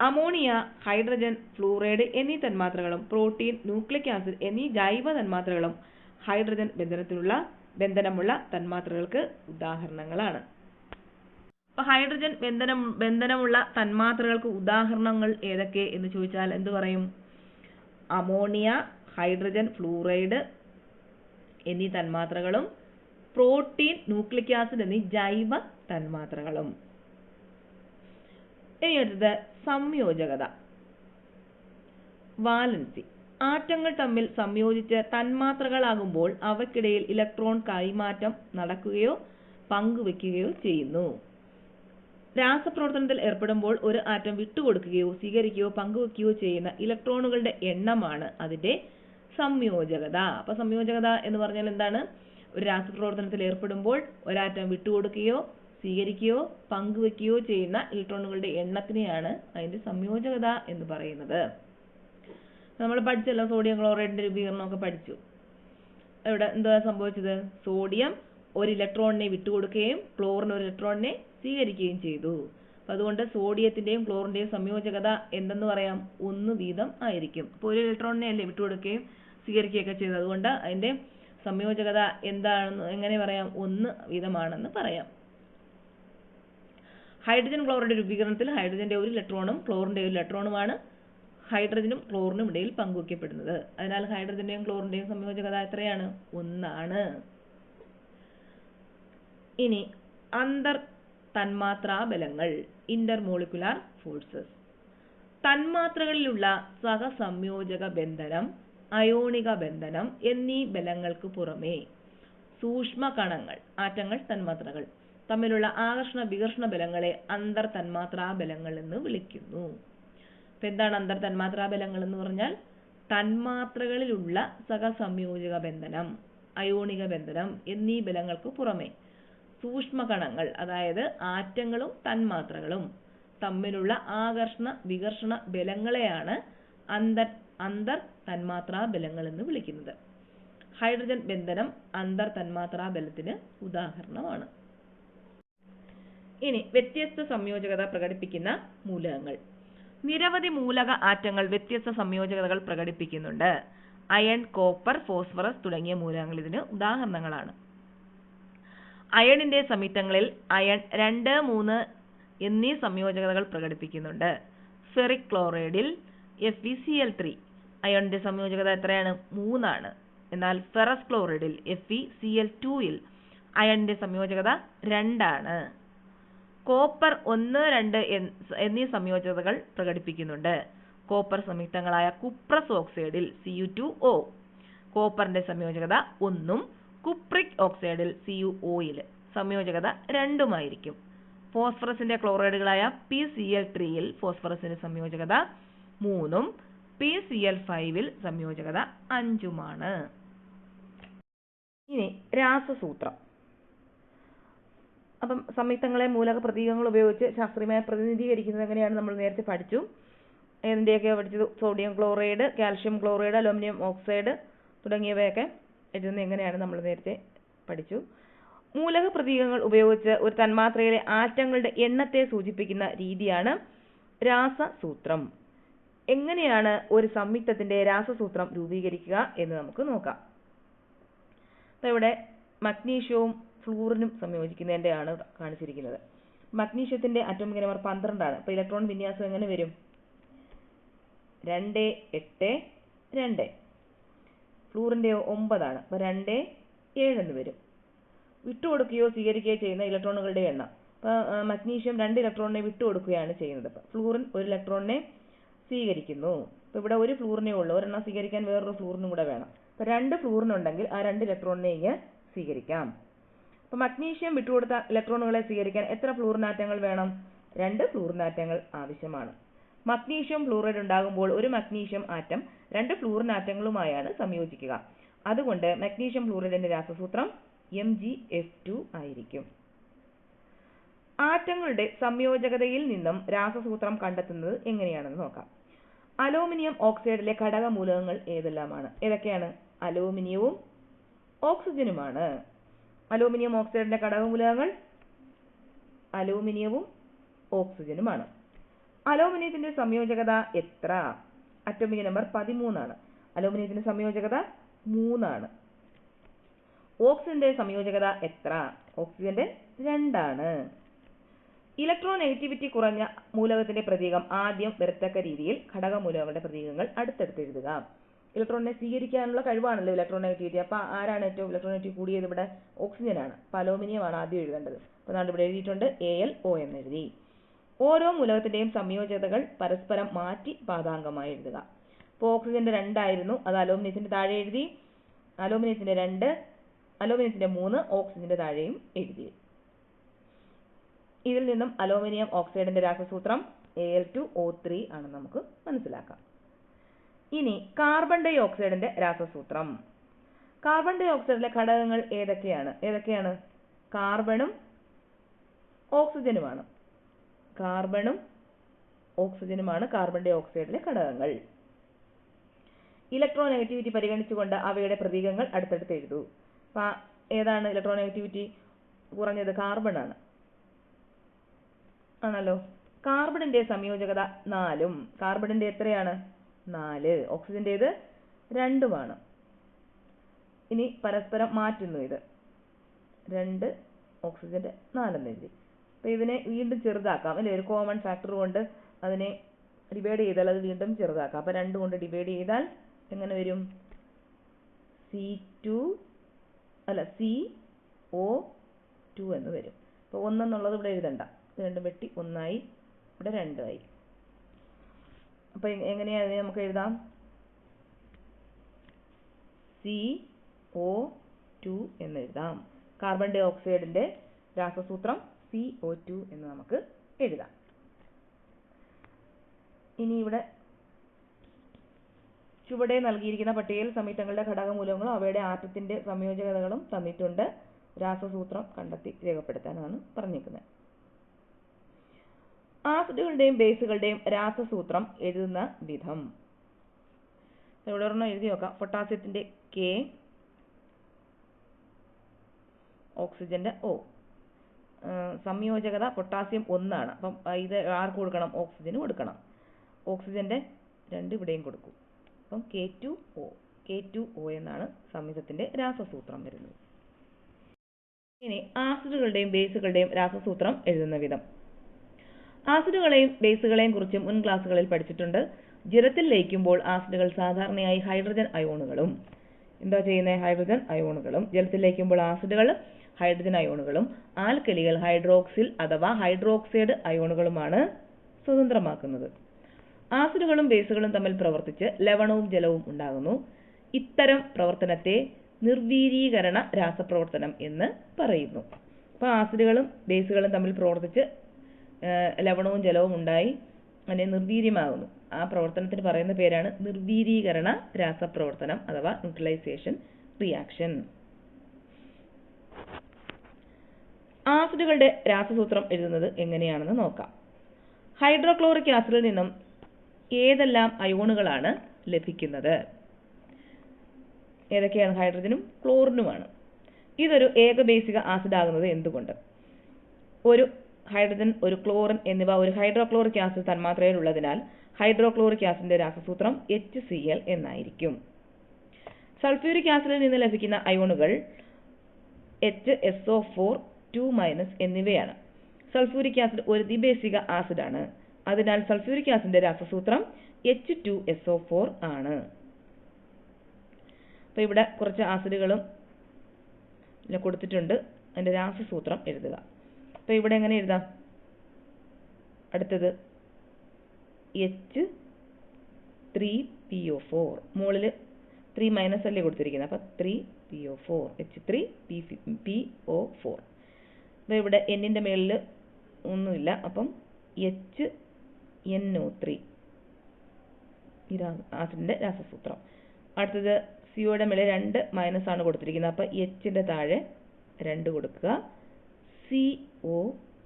അമോണിയ, ഹൈഡ്രജൻ, ഫ്ലൂറൈഡ് എന്നീ തന്മാത്രകളും പ്രോട്ടീൻ, ന്യൂക്ലിക് ആസിഡ് എന്നീ ജൈവ തന്മാത്രകളും ഹൈഡ്രജൻ ബന്ധനമുള്ള തന്മാത്രകൾക്ക് ഉദാഹരണങ്ങളാണ്. അപ്പോൾ ഹൈഡ്രജൻ ബന്ധനമുള്ള തന്മാത്രകൾക്ക് ഉദാഹരണങ്ങൾ ഏതൊക്കെ എന്ന് ചോദിച്ചാൽ എന്ത് പറയും? അമോണിയ, ഹൈഡ്രജൻ, ഫ്ലൂറൈഡ് എന്നീ തന്മാത്രകളും പ്രോട്ടീൻ, ന്യൂക്ലിക് ആസിഡ് എന്നീ ജൈവ തന്മാത്രകളും. ഇനി അടുത്തത് സംയോജകത, വാലൻസി. ആറ്റങ്ങൾ തമ്മിൽ സംയോജിച്ച് തന്മാത്രകളാകുമ്പോൾ അവയ്ക്കിടയിൽ ഇലക്ട്രോൺ കൈമാറ്റം നടക്കുകയോ പങ്കുവെക്കുകയോ ചെയ്യുന്നു. രാസപ്രവർത്തനത്തിൽ ഏർപ്പെടുമ്പോൾ ഒരു ആറ്റം വിട്ടുകൊടുക്കുകയോ സ്വീകരിക്കുകയോ പങ്കുവെക്കുകയോ ചെയ്യുന്ന ഇലക്ട്രോണുകളുടെ എണ്ണമാണ് അതിന്റെ സംയോജകത. അപ്പൊ സംയോജകത എന്ന് പറഞ്ഞാൽ എന്താണ്? ഒരു രാസപ്രവർത്തനത്തിൽ ഏർപ്പെടുമ്പോൾ ഒരാറ്റം വിട്ടുകൊടുക്കുകയോ സ്വീകരിക്കുകയോ പങ്കുവെക്കുകയോ ചെയ്യുന്ന ഇലക്ട്രോണുകളുടെ എണ്ണത്തിനെയാണ് അതിന്റെ സംയോജകത എന്ന് പറയുന്നത്. നമ്മൾ പഠിച്ചല്ലോ, സോഡിയം ക്ലോറൈഡിന്റെ രൂപീകരണമൊക്കെ പഠിച്ചു. ഇവിടെ എന്താ സംഭവിച്ചത്? സോഡിയം ഒരു ഇലക്ട്രോണിനെ വിട്ടുകൊടുക്കുകയും ക്ലോറിൻ ഒരു ഇലക്ട്രോണിനെ സ്വീകരിക്കുകയും ചെയ്തു. അപ്പൊ അതുകൊണ്ട് സോഡിയത്തിന്റെയും ക്ലോറിന്റെയും സംയോജകത എന്തെന്ന് പറയാം? 1 വീതം ആയിരിക്കും. അപ്പോൾ ഒരു ഇലക്ട്രോണിനെ അല്ലേ വിട്ടുകൊടുക്കുകയും സ്വീകരിക്കുകയൊക്കെ ചെയ്തത്. അതുകൊണ്ട് അതിന്റെ സംയോജകത എന്താണെന്ന് എങ്ങനെ പറയാം? 1 വീതമാണെന്ന് പറയാം. ഹൈഡ്രജൻ ക്ലോറൈഡ് രൂപീകരണത്തിൽ ഹൈഡ്രജന്റെ ഒരു ഇലക്ട്രോണും ക്ലോറിന്റെ ഒരു ഇലക്ട്രോണുമാണ് ഹൈഡ്രജനും ക്ലോറിനും ഇടയിൽ പങ്കുവയ്ക്കപ്പെടുന്നത്. അതിനാൽ ഹൈഡ്രജന്റെയും ക്ലോറിന്റെയും സംയോജകത എത്രയാണ്? 1 ആണ്. ഇനി അന്തർ തന്മാത്രാ ബലങ്ങൾ, ഇന്റർമോളിക്കുലാർ ഫോഴ്സസ്. തന്മാത്രകളിലുള്ള സഹസംയോജക ബന്ധനം, അയോണിക ബന്ധനം എന്നീ ബലങ്ങൾക്ക് പുറമേ സൂക്ഷ്മ കണങ്ങൾ, ആറ്റങ്ങൾ, തന്മാത്രകൾ തമ്മിലുള്ള ആകർഷണ വികർഷണ ബലങ്ങളെ അന്തർ തന്മാത്രാ ബലങ്ങൾ എന്ന് വിളിക്കുന്നു. അപ്പൊ എന്താണ് അന്തർ തന്മാത്രാ ബലങ്ങൾ എന്ന് പറഞ്ഞാൽ? തന്മാത്രകളിലുള്ള സഹസംയോജക ബന്ധനം, അയോണിക ബന്ധനം എന്നീ ബലങ്ങൾക്ക് പുറമെ സൂക്ഷ്മ കണങ്ങൾ, അതായത് ആറ്റങ്ങളും തന്മാത്രകളും തമ്മിലുള്ള ആകർഷണ വികർഷണ ബലങ്ങളെയാണ് അന്തർ തന്മാത്രാ ബലങ്ങൾ എന്ന് വിളിക്കുന്നത്. ഹൈഡ്രജൻ ബന്ധനം അന്തർ തന്മാത്രാ ബലത്തിന് ഉദാഹരണമാണ്. ഇനി വ്യത്യസ്ത സംയോജകത പ്രകടിപ്പിക്കുന്ന മൂലകങ്ങൾ. നിരവധി മൂലക ആറ്റങ്ങൾ വ്യത്യസ്ത സംയോജകതകൾ പ്രകടിപ്പിക്കുന്നുണ്ട്. അയൺ, കോപ്പർ, ഫോസ്ഫറസ് തുടങ്ങിയ മൂലകങ്ങൾ ഇതിന് ഉദാഹരണങ്ങളാണ്. അയണിന്റെ സംയുക്തങ്ങളിൽ അയൺ 2, 3 എന്നീ സംയോജകതകൾ പ്രകടിപ്പിക്കുന്നുണ്ട്. ഫെറിക് ക്ലോറൈഡിൽ FeCl3 അയണിന്റെ സംയോജകത എത്രയാണ്? 3 ആണ്. എന്നാൽ ഫെറസ് ക്ലോറൈഡിൽ FeCl2ൽ അയണിന്റെ സംയോജകത 2 ആണ്. കോപ്പർ 1, 2 എന്നീ സംയോജകതകൾ പ്രകടിപ്പിക്കുന്നുണ്ട്. കോപ്പർ സംയുക്തങ്ങളായ കുപ്രസ് ഓക്സൈഡിൽ Cu2O കോപ്പറിന്റെ സംയോജകത 1ഉം കുപ്രിക് ഓക്സൈഡിൽ CuOയിൽ സംയോജകത 2ഉമായിരിക്കും. ഫോസ്ഫറസിന്റെ ക്ലോറൈഡുകളായ PCl3ൽ ഫോസ്ഫറസിന്റെ സംയോജകത 3ഉം PCl5ൽ സംയോജകത 5ഉമാണ്. ഇനി രാസസൂത്രം. അപ്പം സംയുക്തങ്ങളെ മൂലക പ്രതീകങ്ങൾ ഉപയോഗിച്ച് ശാസ്ത്രീയമായി പ്രതിനിധീകരിക്കുന്നത് എങ്ങനെയാണ് നമ്മൾ നേരത്തെ പഠിച്ചു. എന്തൊക്കെയാ പഠിച്ചത്? Sodium chloride, calcium chloride, aluminium oxide തുടങ്ങിയവയൊക്കെ എഴുതുന്നത് എങ്ങനെയാണ് നമ്മൾ നേരത്തെ പഠിച്ചു. മൂലക പ്രതീകങ്ങൾ ഉപയോഗിച്ച് ഒരു തന്മാത്രയിലെ ആറ്റങ്ങളുടെ എണ്ണത്തെ സൂചിപ്പിക്കുന്ന രീതിയാണ് രാസസൂത്രം. എങ്ങനെയാണ് ഒരു സംയുക്തത്തിന്റെ രാസസൂത്രം രൂപീകരിക്കുക എന്ന് നമുക്ക് നോക്കാം. അപ്പോൾ ഇവിടെ മഗ്നീഷ്യവും ഫ്ലൂറിനും സംയോജിക്കുന്നതിൻ്റെയാണ് കാണിച്ചിരിക്കുന്നത്. മഗ്നീഷ്യത്തിന്റെ അറ്റോമിക് നമ്പർ 12 ആണ്. അപ്പോൾ ഇലക്ട്രോൺ വിന്യാസം എങ്ങനെ വരും? 2, 8, 2. ഫ്ലൂറിന്റെയോ 9 ആണ്. അപ്പോൾ 2, 7 എന്ന് വരും. വിട്ടുകൊടുക്കുകയോ സ്വീകരിക്കുകയോ ചെയ്യുന്ന ഇലക്ട്രോണുകളുടെ എണ്ണം. അപ്പോൾ മഗ്നീഷ്യം 2 ഇലക്ട്രോണിനെ വിട്ടുകൊടുക്കുകയാണ് ചെയ്യുന്നത്. അപ്പോൾ ഫ്ലൂറിൻ 1 ഇലക്ട്രോണിനെ സ്വീകരിക്കുന്നു. അപ്പോൾ ഇവിടെ ഒരു ഫ്ലൂറിനേ ഉള്ളൂ, ഒരെണ്ണം സ്വീകരിക്കാൻ വേറൊരു ഫ്ലൂറിനും കൂടെ വേണം. അപ്പോൾ 2 ഫ്ലൂറിനുണ്ടെങ്കിൽ ആ 2 ഇലക്ട്രോണിനെ സ്വീകരിക്കാം. അപ്പോൾ മഗ്നീഷ്യം വിട്ടുകൊടുത്ത ഇലക്ട്രോണുകളെ സ്വീകരിക്കാൻ എത്ര ഫ്ലൂറിനാറ്റങ്ങൾ വേണം? 2 ഫ്ലൂറിനാറ്റങ്ങൾ ആവശ്യമാണ്. മഗ്നീഷ്യം ഫ്ലൂറൈഡ് ഉണ്ടാകുമ്പോൾ ഒരു മഗ്നീഷ്യം ആറ്റം 2 ഫ്ലൂറിനാറ്റങ്ങളുമായാണ് സംയോജിക്കുക. അതുകൊണ്ട് മഗ്നീഷ്യം ഫ്ലൂറൈഡിന്റെ രാസസൂത്രം MgF2 ആയിരിക്കും. ആറ്റങ്ങളുടെ സംയോജകതയിൽ നിന്നും രാസസൂത്രം കണ്ടെത്തുന്നത് എങ്ങനെയാണെന്ന് നോക്കാം. അലൂമിനിയം ഓക്സൈഡിലെ ഘടകമൂലകങ്ങൾ ഏതൊക്കെയാണ്? അലൂമിനിയവും ഓക്സിജനുമാണ്. അലൂമിനിയം ഓക്സൈഡിന്റെ ഘടകമൂലകങ്ങൾ അലൂമിനിയവും ഓക്സിജനുമാണ്. അലൂമിനിയത്തിന്റെ സംയോജകത എത്ര? അറ്റോമിക് നമ്പർ 13 ആണ്. അലൂമിനിയത്തിന്റെ സംയോജകത 3 ആണ്. ഓക്സിജന്റെ സംയോജകത എത്ര? ഓക്സിജന്റെ 2 ആണ്. ഇലക്ട്രോനെഗറ്റിവിറ്റി കുറഞ്ഞ മൂലകത്തിന്റെ പ്രതീകം ആദ്യം വരത്തക്ക രീതിയിൽ ഘടകമൂലകങ്ങളുടെ പ്രതീകങ്ങൾ അടുത്തടുത്ത് എഴുതുക. ഇലക്ട്രോണിനെ സ്വീകരിക്കാനുള്ള കഴിവാണല്ലോ ഇലക്ട്രോനെഗറ്റിവിറ്റി. അപ്പോൾ ആരാണ് ഏറ്റവും ഇലക്ട്രോനെഗറ്റിവിറ്റി കൂടിയത്? ഇവിടെ ഓക്സിജനാണ്. അപ്പോൾ അലൂമിനിയമാണ് ആദ്യം എഴുതേണ്ടത്. അപ്പോൾ നമ്മൾ ഇവിടെ എഴുതിയിട്ടുണ്ട് AlO എന്ന് എഴുതി. ഓരോ മൂലകത്തിന്റെയും സംയോജകതകൾ പരസ്പരം മാറ്റി പാദാംഗമായി എഴുതുക. അപ്പോൾ ഓക്സിജന്റെ 2 ആയിരുന്നു, അത് അലൂമിനിയത്തിന്റെ താഴെ എഴുതി. അലൂമിനിയത്തിന്റെ 2, അലൂമിനിയത്തിന്റെ 3, ഓക്സിജന്റെ താഴെയും എഴുതി. ഇതിൽ നിന്നും അലൂമിനിയം ഓക്സൈഡിന്റെ രാസസൂത്രം Al2O3 ആണെന്ന് നമുക്ക് മനസ്സിലാക്കാം. ഇനി കാർബൺ ഡൈ ഓക്സൈഡിന്റെ രാസസൂത്രം. കാർബൺ ഡൈ ഓക്സൈഡിലെ ഘടകങ്ങൾ ഏതൊക്കെയാണ്? കാർബണും ഓക്സിജനുമാണ്. കാർബൺ ഡൈ ഓക്സൈഡിലെ ഘടകങ്ങൾ. ഇലക്ട്രോനെഗറ്റിവിറ്റി പരിഗണിച്ചുകൊണ്ട് അവയുടെ പ്രതീകങ്ങൾ അടുത്തടുത്ത് എഴുതൂ. ഏതാണ് ഇലക്ട്രോനെഗറ്റിവിറ്റി കുറഞ്ഞത്? കാർബൺ ആണല്ലോ. കാർബണിന്റെ സംയോജകത 4. കാർബണിന്റെ എത്രയാണ്? 4. ഓക്സിജന്റേത് 2 ഇനി പരസ്പരം മാറ്റുന്നു. ഇത് 2, ഓക്സിജന്റെ 4 എന്ന് എഴുതി. അപ്പോൾ ഇതിനെ വീണ്ടും ചെറുതാക്കാം അല്ലേ? ഒരു കോമൺ ഫാക്ടർ കൊണ്ട് അതിനെ ഡിവൈഡ് ചെയ്താൽ അത് വീണ്ടും ചെറുതാക്കാം. അപ്പോൾ 2 കൊണ്ട് ഡിവൈഡ് ചെയ്താൽ എങ്ങനെ വരും? CO2 എന്ന് വരും. അപ്പോൾ 1 എന്നുള്ളത് ഇവിടെ എഴുതണ്ട. 2 വെട്ടി 1 ആയി, ഇവിടെ 2 ആയി. അപ്പോൾ എങ്ങനെയാണ് നമുക്ക് എഴുതാം? CO2 എന്ന് എഴുതാം. കാർബൺ ഡൈ ഓക്സൈഡിന്റെ രാസസൂത്രം CO2 എന്ന് നമുക്ക് എഴുതാം. ഇനി ഇവിടെ ചുവടെ നൽകിയിരിക്കുന്ന പട്ടികയിൽ സംയുക്തങ്ങളുടെ ഘടകമൂലകങ്ങളും അവയുടെ ആറ്റത്തിന്റെ സംയോജകതകളും തന്നിട്ടുണ്ട്. രാസസൂത്രം കണ്ടെത്തി രേഖപ്പെടുത്താനാണ് പറഞ്ഞിരിക്കുന്നത്. ആസിഡുകളുടെയും ബേസുകളുടെയും രാസസൂത്രം എഴുതുന്ന വിധം. ഇവിടെ ഒരെണ്ണം എഴുതി നോക്കാം. പൊട്ടാസ്യത്തിന്റെ K, ഓക്സിജന്റെ O. സംയോജകത പൊട്ടാസ്യം 1 ആണ്. അപ്പം ഇത് ആർക്ക് കൊടുക്കണം? ഓക്സിജന് കൊടുക്കണം. ഓക്സിജന്റെ 2 ഇവിടെയും കൊടുക്കും. അപ്പം K2O എന്നാണ് സംയുക്തത്തിന്റെ രാസസൂത്രം വരുന്നത്. ഇനി ആസിഡുകളുടെയും ബേസുകളുടെയും രാസസൂത്രം എഴുതുന്ന വിധം. ആസിഡുകളെയും ബേസുകളെയും കുറിച്ച് മുൻ ക്ലാസ്സുകളിൽ പഠിച്ചിട്ടുണ്ട്. ജലത്തിൽ ലയിക്കുമ്പോൾ ആസിഡുകൾ സാധാരണയായി ഹൈഡ്രജൻ അയോണുകളും ജലത്തിൽ ലയിക്കുമ്പോൾ ആസിഡുകൾ ഹൈഡ്രജൻ അയോണുകളും ആൽക്കലികൾ ഹൈഡ്രോക്സിൽ അഥവാ ഹൈഡ്രോക്സൈഡ് അയോണുകളുമാണ് സ്വതന്ത്രമാക്കുന്നത്. ആസിഡുകളും ബേസുകളും തമ്മിൽ പ്രവർത്തിച്ച് ലവണവും ജലവും ഉണ്ടാകുന്നു. ഇത്തരം പ്രവർത്തനത്തെ നിർവീരീകരണ രാസപ്രവർത്തനം എന്ന് പറയുന്നു. അപ്പോൾ ആസിഡുകളും ബേസുകളും തമ്മിൽ പ്രവർത്തിച്ച് ലവണവും ജലവും ഉണ്ടായി അതിനെ നിർവീര്യമാകുന്നു. ആ പ്രവർത്തനത്തിന് പറയുന്ന പേരാണ് നിർവീരീകരണ രാസപ്രവർത്തനം അഥവാ ന്യൂട്രലൈസേഷൻ റിയാക്ഷൻ. ആസിഡുകളുടെ രാസസൂത്രം എഴുതുന്നത് എങ്ങനെയാണെന്ന് നോക്കാം. ഹൈഡ്രോക്ലോറിക് ആസിഡിൽ നിന്നും ഏതെല്ലാം അയോണുകളാണ് ലഭിക്കുന്നത്? ഏതൊക്കെയാണ്? ഹൈഡ്രജനും ക്ലോറിനുമാണ്. ഇതൊരു ഏകബേസിക ആസിഡ് ആകുന്നത് എന്തുകൊണ്ട്? ഒരു ഹൈഡ്രജൻ, ഒരു ക്ലോറിൻ എന്നിവ ഒരു ഹൈഡ്രോക്ലോറിക് ആസിഡ് തന്മാത്രയിലുള്ളതിനാൽ ഹൈഡ്രോക്ലോറിക് ആസിഡിന്റെ രാസസൂത്രം HCl എന്നായിരിക്കും. സൾഫ്യൂരിക് ആസിഡിൽ നിന്ന് ലഭിക്കുന്ന അയോണുകൾ HSO4 2- എന്നിവയാണ്. സൾഫ്യൂരിക് ആസിഡ് ഒരു ദ്വിബേസിക ആസിഡാണ്. അതിനാൽ സൾഫ്യൂരിക് ആസിഡിന്റെ രാസസൂത്രം H2SO4 ആണ്. അപ്പോൾ ഇവിടെ കുറച്ച് ആസിഡുകളും കൊടുത്തിട്ടുണ്ട്. അതിന്റെ രാസസൂത്രം എഴുതുക. അപ്പോൾ ഇവിടെ എങ്ങനെ എഴുതാം? അടുത്തത് H3PO4, മുകളിൽ 3- അല്ലേ കൊടുത്തിരിക്കുന്നത്. അപ്പോൾ 3PO4, H3PO4. അപ്പോൾ ഇവിടെ Nന്റെ മേളിൽ ഒന്നുമില്ല. അപ്പം HNO3 ഈ ആസിഡിന്റെ രാസസൂത്രം. അടുത്തത് സിയോയുടെ മേളിൽ 2- ആണ് കൊടുത്തിരിക്കുന്നത്. അപ്പോൾ Hന്റെ താഴെ 2 കൊടുക്കുക. CO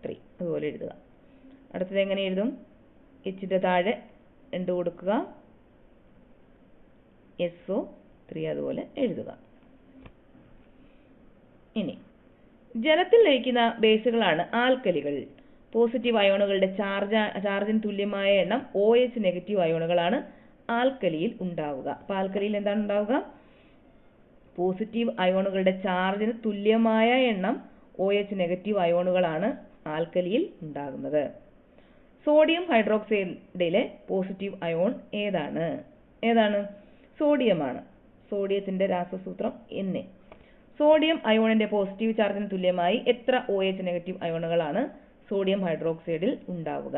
3 അതുപോലെ എഴുതുക. അടുത്തത് എങ്ങനെ എഴുതും? എച്ചിൻ്റെ താഴെ 2 കൊടുക്കുക, SO3 അതുപോലെ എഴുതുക. ഇനി ജലത്തിൽ ലയിക്കുന്ന ബേസുകളാണ് ആൽക്കലികൾ. പോസിറ്റീവ് അയോണുകളുടെ ചാർജിന് തുല്യമായ എണ്ണം OH നെഗറ്റീവ് അയോണുകളാണ് ആൽക്കലിയിൽ ഉണ്ടാവുക. അപ്പോൾ ആൽക്കലിയിൽ എന്താണ് ഉണ്ടാവുക? പോസിറ്റീവ് അയോണുകളുടെ ചാർജിന് തുല്യമായ എണ്ണം OH നെഗറ്റീവ് അയോണുകളാണ് ആൽക്കലിയിൽ ഉണ്ടാകുന്നത്. സോഡിയം ഹൈഡ്രോക്സൈഡിലെ പോസിറ്റീവ് അയോൺ ഏതാണ്? സോഡിയമാണ്. സോഡിയത്തിന്റെ രാസസൂത്രം Na. സോഡിയം അയോണിന്റെ പോസിറ്റീവ് ചാർജിന് തുല്യമായി എത്ര OH നെഗറ്റീവ് അയോണുകളാണ് സോഡിയം ഹൈഡ്രോക്സൈഡിൽ ഉണ്ടാവുക?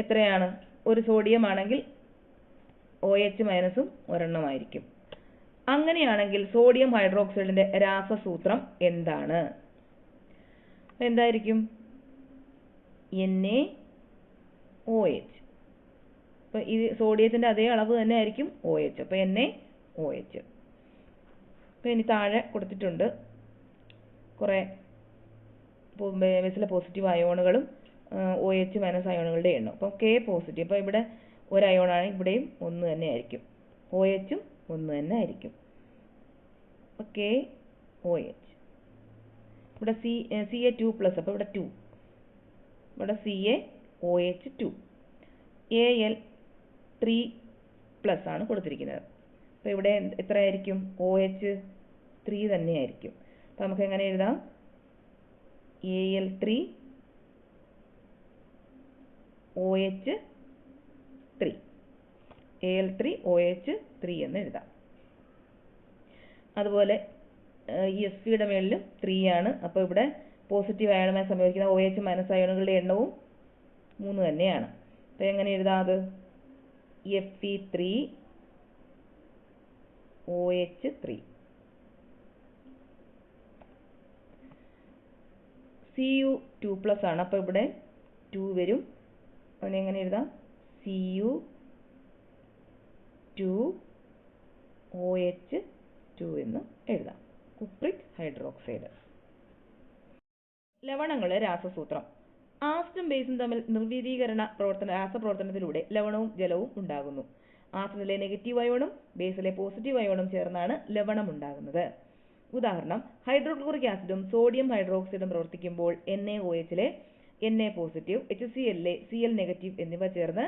എത്രയാണ്? ഒരു സോഡിയം ആണെങ്കിൽ OH മൈനസും ഒരെണ്ണമായിരിക്കും. അങ്ങനെയാണെങ്കിൽ സോഡിയം ഹൈഡ്രോക്സൈഡിന്റെ രാസസൂത്രം എന്താണ്? എന്തായിരിക്കും? NaOH. അപ്പോൾ ഈ സോഡിയത്തിന്റെ അതേ അളവ് തന്നെ ആയിരിക്കും OH. അപ്പോൾ NaOH. അപ്പോൾ ഇനി താഴെ കൊടുത്തിട്ടുണ്ട് കുറേ ബേസിലെ പോസിറ്റീവ് അയോണുകളും OH മൈനസ് അയോണുകളുടെ എണ്ണം. അപ്പോൾ K പോസിറ്റീവ്. അപ്പോൾ ഇവിടെ ഒരു അയോണാണ്, ഇവിടെയും ഒന്ന് തന്നെ ആയിരിക്കും. OHും ഒന്ന് തന്നെ ആയിരിക്കും. അപ്പോൾ KOH. ഇവിടെ Ca2+, അപ്പോൾ ഇവിടെ 2. ഇവിടെ CaOH2. Al3+ ആണ് കൊടുത്തിരിക്കുന്നത്. അപ്പോൾ ഇവിടെ എത്രയായിരിക്കും? OH3 തന്നെയായിരിക്കും. അപ്പോൾ നമുക്ക് എങ്ങനെ എഴുതാം? Al3OH3. Al3OH3 എന്ന് എഴുതാം. അതുപോലെ Sയുടെ മേളിലും 3 ആണ്. അപ്പോൾ ഇവിടെ പോസിറ്റീവ് അയോണുമായി സംയോജിക്കുന്ന OH മൈനസ് അയോണുകളുടെ എണ്ണവും 3 തന്നെയാണ്. അപ്പോൾ എങ്ങനെ എഴുതാം അത്? Fe3OH3. Cu2+ ആണ്. അപ്പോൾ ഇവിടെ 2 വരും. അതിനെ എങ്ങനെ എഴുതാം? Cu2OH2 എന്ന് എഴുതാം. Cupric hydroxide. ലവണങ്ങളുടെ രാസസൂത്രം. ആസിഡും ബേസും തമ്മിൽ നിർവീരീകരണ രാസപ്രവർത്തനത്തിലൂടെ ലവണവും ജലവും ഉണ്ടാകുന്നു. ആസിഡിലെ നെഗറ്റീവ് അയോണും ബേസിലെ പോസിറ്റീവ് അയോണും ചേർന്നാണ് ലവണം ഉണ്ടാകുന്നത്. ഉദാഹരണം, ഹൈഡ്രോക്ലോറിക് ആസിഡും സോഡിയം ഹൈഡ്രോക്സൈഡും പ്രവർത്തിക്കുമ്പോൾ NaOHലെ Na പോസിറ്റീവ്, HClലെ Cl നെഗറ്റീവ് എന്നിവ ചേർന്ന്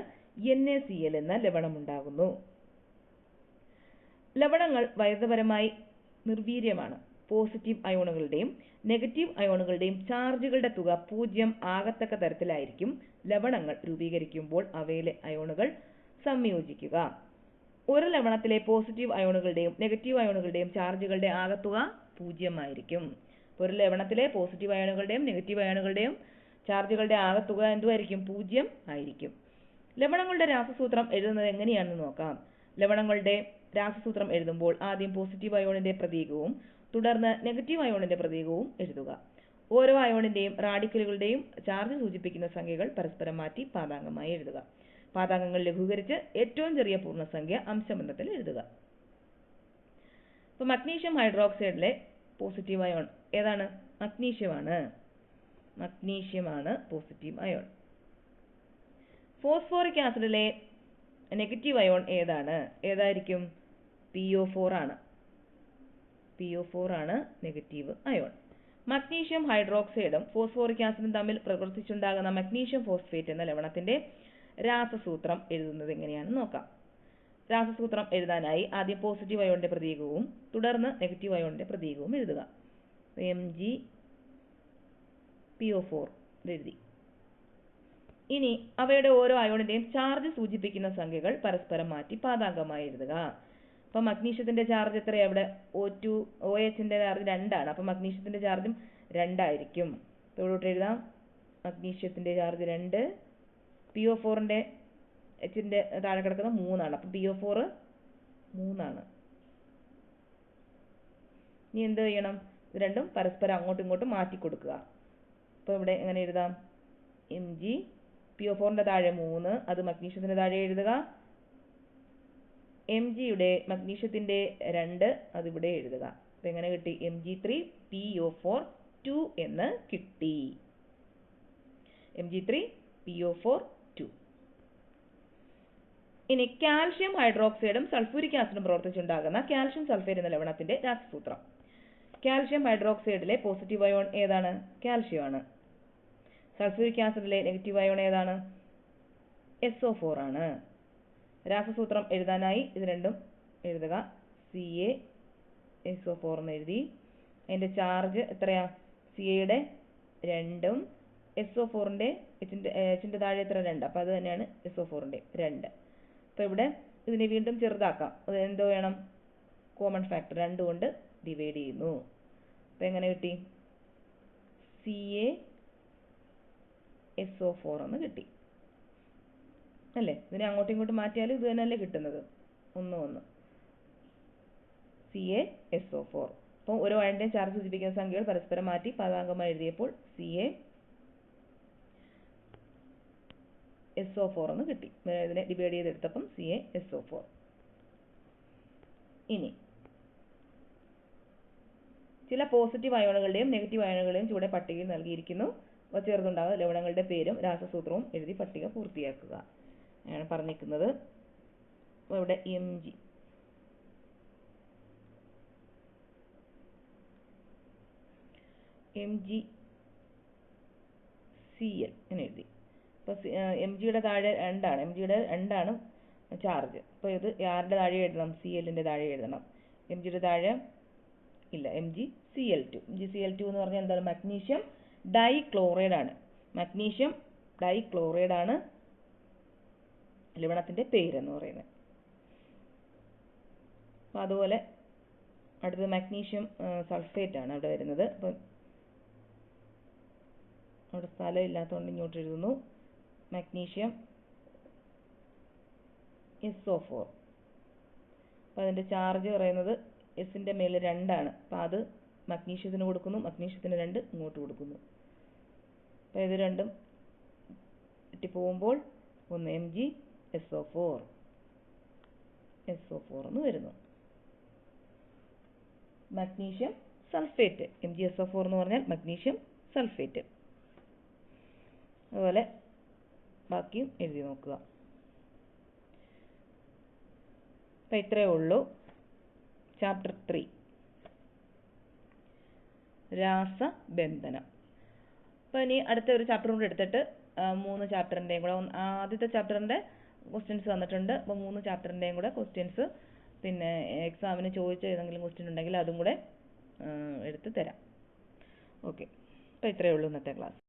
NaCl എന്ന ലവണം ഉണ്ടാകുന്നു. ലവണങ്ങൾ വൈദ്യുതപരമായി നിർവീര്യമാണ്. പോസിറ്റീവ് അയോണുകളുടെയും നെഗറ്റീവ് അയോണുകളുടെയും ചാർജുകളുടെ തുക 0 ആകത്തക്ക തരത്തിലായിരിക്കും ലവണങ്ങൾ രൂപീകരിക്കുമ്പോൾ അവയിലെ അയോണുകൾ സംയോജിക്കുക. ഒരു ലവണത്തിലെ പോസിറ്റീവ് അയോണുകളുടെയും നെഗറ്റീവ് അയോണുകളുടെയും ചാർജുകളുടെ ആകത്തുക 0 ആയിരിക്കും. ഒരു ലവണത്തിലെ പോസിറ്റീവ് അയോണുകളുടെയും നെഗറ്റീവ് അയോണുകളുടെയും ചാർജുകളുടെ ആകത്തുക എന്തുമായിരിക്കും? 0 ആയിരിക്കും. ലവണങ്ങളുടെ രാസസൂത്രം എഴുതുന്നത് എങ്ങനെയാണെന്ന് നോക്കാം. ലവണങ്ങളുടെ രാസസൂത്രം എഴുതുമ്പോൾ ആദ്യം പോസിറ്റീവ് അയോണിന്റെ പ്രതീകവും തുടർന്ന് നെഗറ്റീവ് അയോണിന്റെ പ്രതീകവും എഴുതുക. ഓരോ അയോണിന്റെയും റാഡിക്കലുകളുടെയും ചാർജ് സൂചിപ്പിക്കുന്ന സംഖ്യകൾ പരസ്പരം മാറ്റി പാദാംഗമായി എഴുതുക. പാദാംഗങ്ങൾ ലഘൂകരിച്ച് ഏറ്റവും ചെറിയ പൂർണ്ണസംഖ്യ അംശബന്ധത്തിൽ എഴുതുക. ഇപ്പോൾ മഗ്നീഷ്യം ഹൈഡ്രോക്സൈഡിലെ പോസിറ്റീവ് അയോൺ ഏതാണ്? മഗ്നീഷ്യമാണ് പോസിറ്റീവ് അയോൺ. ഫോസ്ഫോറിക് ആസിഡിലെ നെഗറ്റീവ് അയോൺ ഏതായിരിക്കും? PO4 ആണ്. PO4 ആണ് നെഗറ്റീവ് അയോൺ. മഗ്നീഷ്യം ഹൈഡ്രോക്സൈഡും ഫോസ്ഫോറിക് ആസിഡും തമ്മിൽ പ്രവർത്തിച്ചുണ്ടാകുന്ന മഗ്നീഷ്യം ഫോസ്ഫേറ്റ് എന്ന ലവണത്തിന്റെ രാസസൂത്രം എഴുതുന്നത് എങ്ങനെയാണെന്ന് നോക്കാം. രാസസൂത്രം എഴുതാനായി ആദ്യം പോസിറ്റീവ് അയോണിന്റെ പ്രതീകവും തുടർന്ന് നെഗറ്റീവ് അയോണിന്റെ പ്രതീകവും എഴുതുക. MgPO4 എഴുതി. ഇനി അവയുടെ ഓരോ അയോണിന്റെയും ചാർജ് സൂചിപ്പിക്കുന്ന സംഖ്യകൾ പരസ്പരം മാറ്റി പാദാംഗമായി എഴുതുക. അപ്പം മഗ്നീഷ്യത്തിന്റെ ചാർജ് എത്രയാണ്? ഇവിടെ OHന്റെ ചാർജ് 2 ആണ്. അപ്പം മഗ്നീഷ്യത്തിന്റെ ചാർജും 2 ആയിരിക്കും. അപ്പോൾ ഇവിടോട്ട് എഴുതാം. മഗ്നീഷ്യത്തിന്റെ ചാർജ് 2, PO4ന്റെ Hന്റെ താഴെ കിടക്കുന്ന 3 ആണ്. അപ്പം PO4 3 ആണ്. ഇനി എന്ത് ചെയ്യണം? ഇത് രണ്ടും പരസ്പരം അങ്ങോട്ടും ഇങ്ങോട്ടും മാറ്റി കൊടുക്കുക. അപ്പോൾ ഇവിടെ എങ്ങനെ എഴുതാം? MgPO4ന്റെ താഴെ 3, അത് മഗ്നീഷ്യത്തിന്റെ താഴെ എഴുതുക. Mgയുടെ മഗ്നീഷ്യത്തിന്റെ 2 അതിവിടെ എഴുതുക. അപ്പോൾ എങ്ങനെ കിട്ടി? Mg3PO4 2 എന്ന് കിട്ടി. Mg3PO4 2. ഇനി കാൽഷ്യം ഹൈഡ്രോക്സൈഡും സൾഫ്യൂരിക് ആസിഡും പ്രവർത്തിച്ചുണ്ടാകുന്ന കാൽഷ്യം സൾഫേറ്റ് എന്ന ലവണത്തിന്റെ രാസസൂത്രം. കാൽഷ്യം ഹൈഡ്രോക്സൈഡിലെ പോസിറ്റീവ് അയോൺ ഏതാണ്? കാൽഷ്യം ആണ്. സൾഫ്യൂരിക് ആസിഡിലെ നെഗറ്റീവ് അയോൺ ഏതാണ്? SO4 ആണ്. രാസസൂത്രം എഴുതാനായി ഇത് രണ്ടും എഴുതുക. CaSO4 എന്ന് എഴുതി. അതിന്റെ ചാർജ് എത്രയാ? Ca-യുടെ 2ഉം SO4ന്റെ Hന്റെ താഴെ എത്ര? 2. അപ്പോൾ അത് തന്നെയാണ് SO4ന്റെ 2. അപ്പോൾ ഇവിടെ ഇതിനെ വീണ്ടും ചെറുതാക്കാം. അത് എന്തോ വേണം? കോമൺ ഫാക്ടർ 2 കൊണ്ട് ഡിവൈഡ് ചെയ്യുന്നു. അപ്പോൾ എങ്ങനെ കിട്ടി? CaSO4 എന്ന് കിട്ടി അല്ലേ? ഇതിനെ അങ്ങോട്ടും ഇങ്ങോട്ടും മാറ്റിയാൽ ഇത് തന്നെയല്ലേ കിട്ടുന്നത്? 1 1 CaSO4. അപ്പോൾ ഓരോ അയണിന്റെയും ചാർജ് സൂചിപ്പിക്കുന്ന സംഖ്യകൾ പരസ്പരം മാറ്റി പദാംഗമായി എഴുതിയപ്പോൾ CaSO4 എന്ന് കിട്ടി. ഇതിനെ ഡിവൈഡ് ചെയ്തെടുത്തപ്പം CaSO4. ഇനി ചില പോസിറ്റീവ് അയോണുകളുടെയും നെഗറ്റീവ് അയോണുകളുടെയും ചുവടെ പട്ടികയിൽ നൽകിയിരിക്കുന്നു. അവ ചേർന്നുണ്ടാകുന്ന ലവണങ്ങളുടെ പേരും രാസസൂത്രവും എഴുതി പട്ടിക പൂർത്തിയാക്കുക ആണ് പറഞ്ഞിരിക്കുന്നത്. ഇവിടെ MgCl എന്ന് എഴുതി. അപ്പോൾ Mgയുടെ താഴെ 2 ആണ്. Mgയുടെ 2 ആണ് ചാർജ്. അപ്പോൾ ഇത് ആരുടെ താഴെ എഴുതണം? Clന്റെ താഴെ എഴുതണം. Mgയുടെ താഴെ ഇല്ല, MgCl2. MgCl2 എന്ന് പറഞ്ഞാൽ എന്താണ്? മഗ്നീഷ്യം ഡൈക്ലോറൈഡ് ആണ്. മഗ്നീഷ്യം ഡൈക്ലോറൈഡ് ആണ് ലവണത്തിന്റെ പേരെന്ന് പറയുന്നത്. അപ്പോൾ അതുപോലെ അടുത്തത് മഗ്നീഷ്യം സൾഫേറ്റ് ആണ് അവിടെ വരുന്നത്. അപ്പം അവിടെ സ്ഥലം ഇല്ലാത്തതുകൊണ്ട് ഇങ്ങോട്ട് എഴുതുന്നു. Magnesium SO4. അപ്പോൾ അതിൻ്റെ ചാർജ് പറയുന്നത് എസിൻ്റെ മേളിൽ 2 ആണ്. അപ്പോൾ അത് മഗ്നീഷ്യത്തിന് കൊടുക്കുന്നു, മഗ്നീഷ്യത്തിന് 2 ഇങ്ങോട്ട് കൊടുക്കുന്നു. അപ്പോൾ ഇത് രണ്ടും പോകുമ്പോൾ ഒന്ന് MgSO4 എന്ന് വരുന്നു. മഗ്നീഷ്യം സൾഫേറ്റ്, MgSO4 എന്ന് പറഞ്ഞാൽ മഗ്നീഷ്യം സൾഫേറ്റ്. അതുപോലെ ബാക്കിയും എഴുതി നോക്കുക. അപ്പം ഇത്രയേ ഉള്ളൂ ചാപ്റ്റർ 3 രാസബന്ധനം. അപ്പോൾ ഇനി അടുത്ത ഒരു ചാപ്റ്റർ കൂടെ എടുത്തിട്ട് 3 ചാപ്റ്ററിൻ്റെയും കൂടെ, ആദ്യത്തെ ചാപ്റ്ററിൻ്റെ ക്വസ്റ്റ്യൻസ് തന്നിട്ടുണ്ട്. അപ്പോൾ 3 ചാപ്റ്ററിൻ്റെയും കൂടെ ക്വസ്റ്റ്യൻസ് പിന്നെ എക്സാമിന് ചോദിച്ച ഏതെങ്കിലും ക്വസ്റ്റ്യൻ ഉണ്ടെങ്കിൽ അതും കൂടെ എടുത്ത് തരാം. ഓക്കെ, അപ്പോൾ ഇത്രയേ ഉള്ളൂ ഇന്നത്തെ ക്ലാസ്.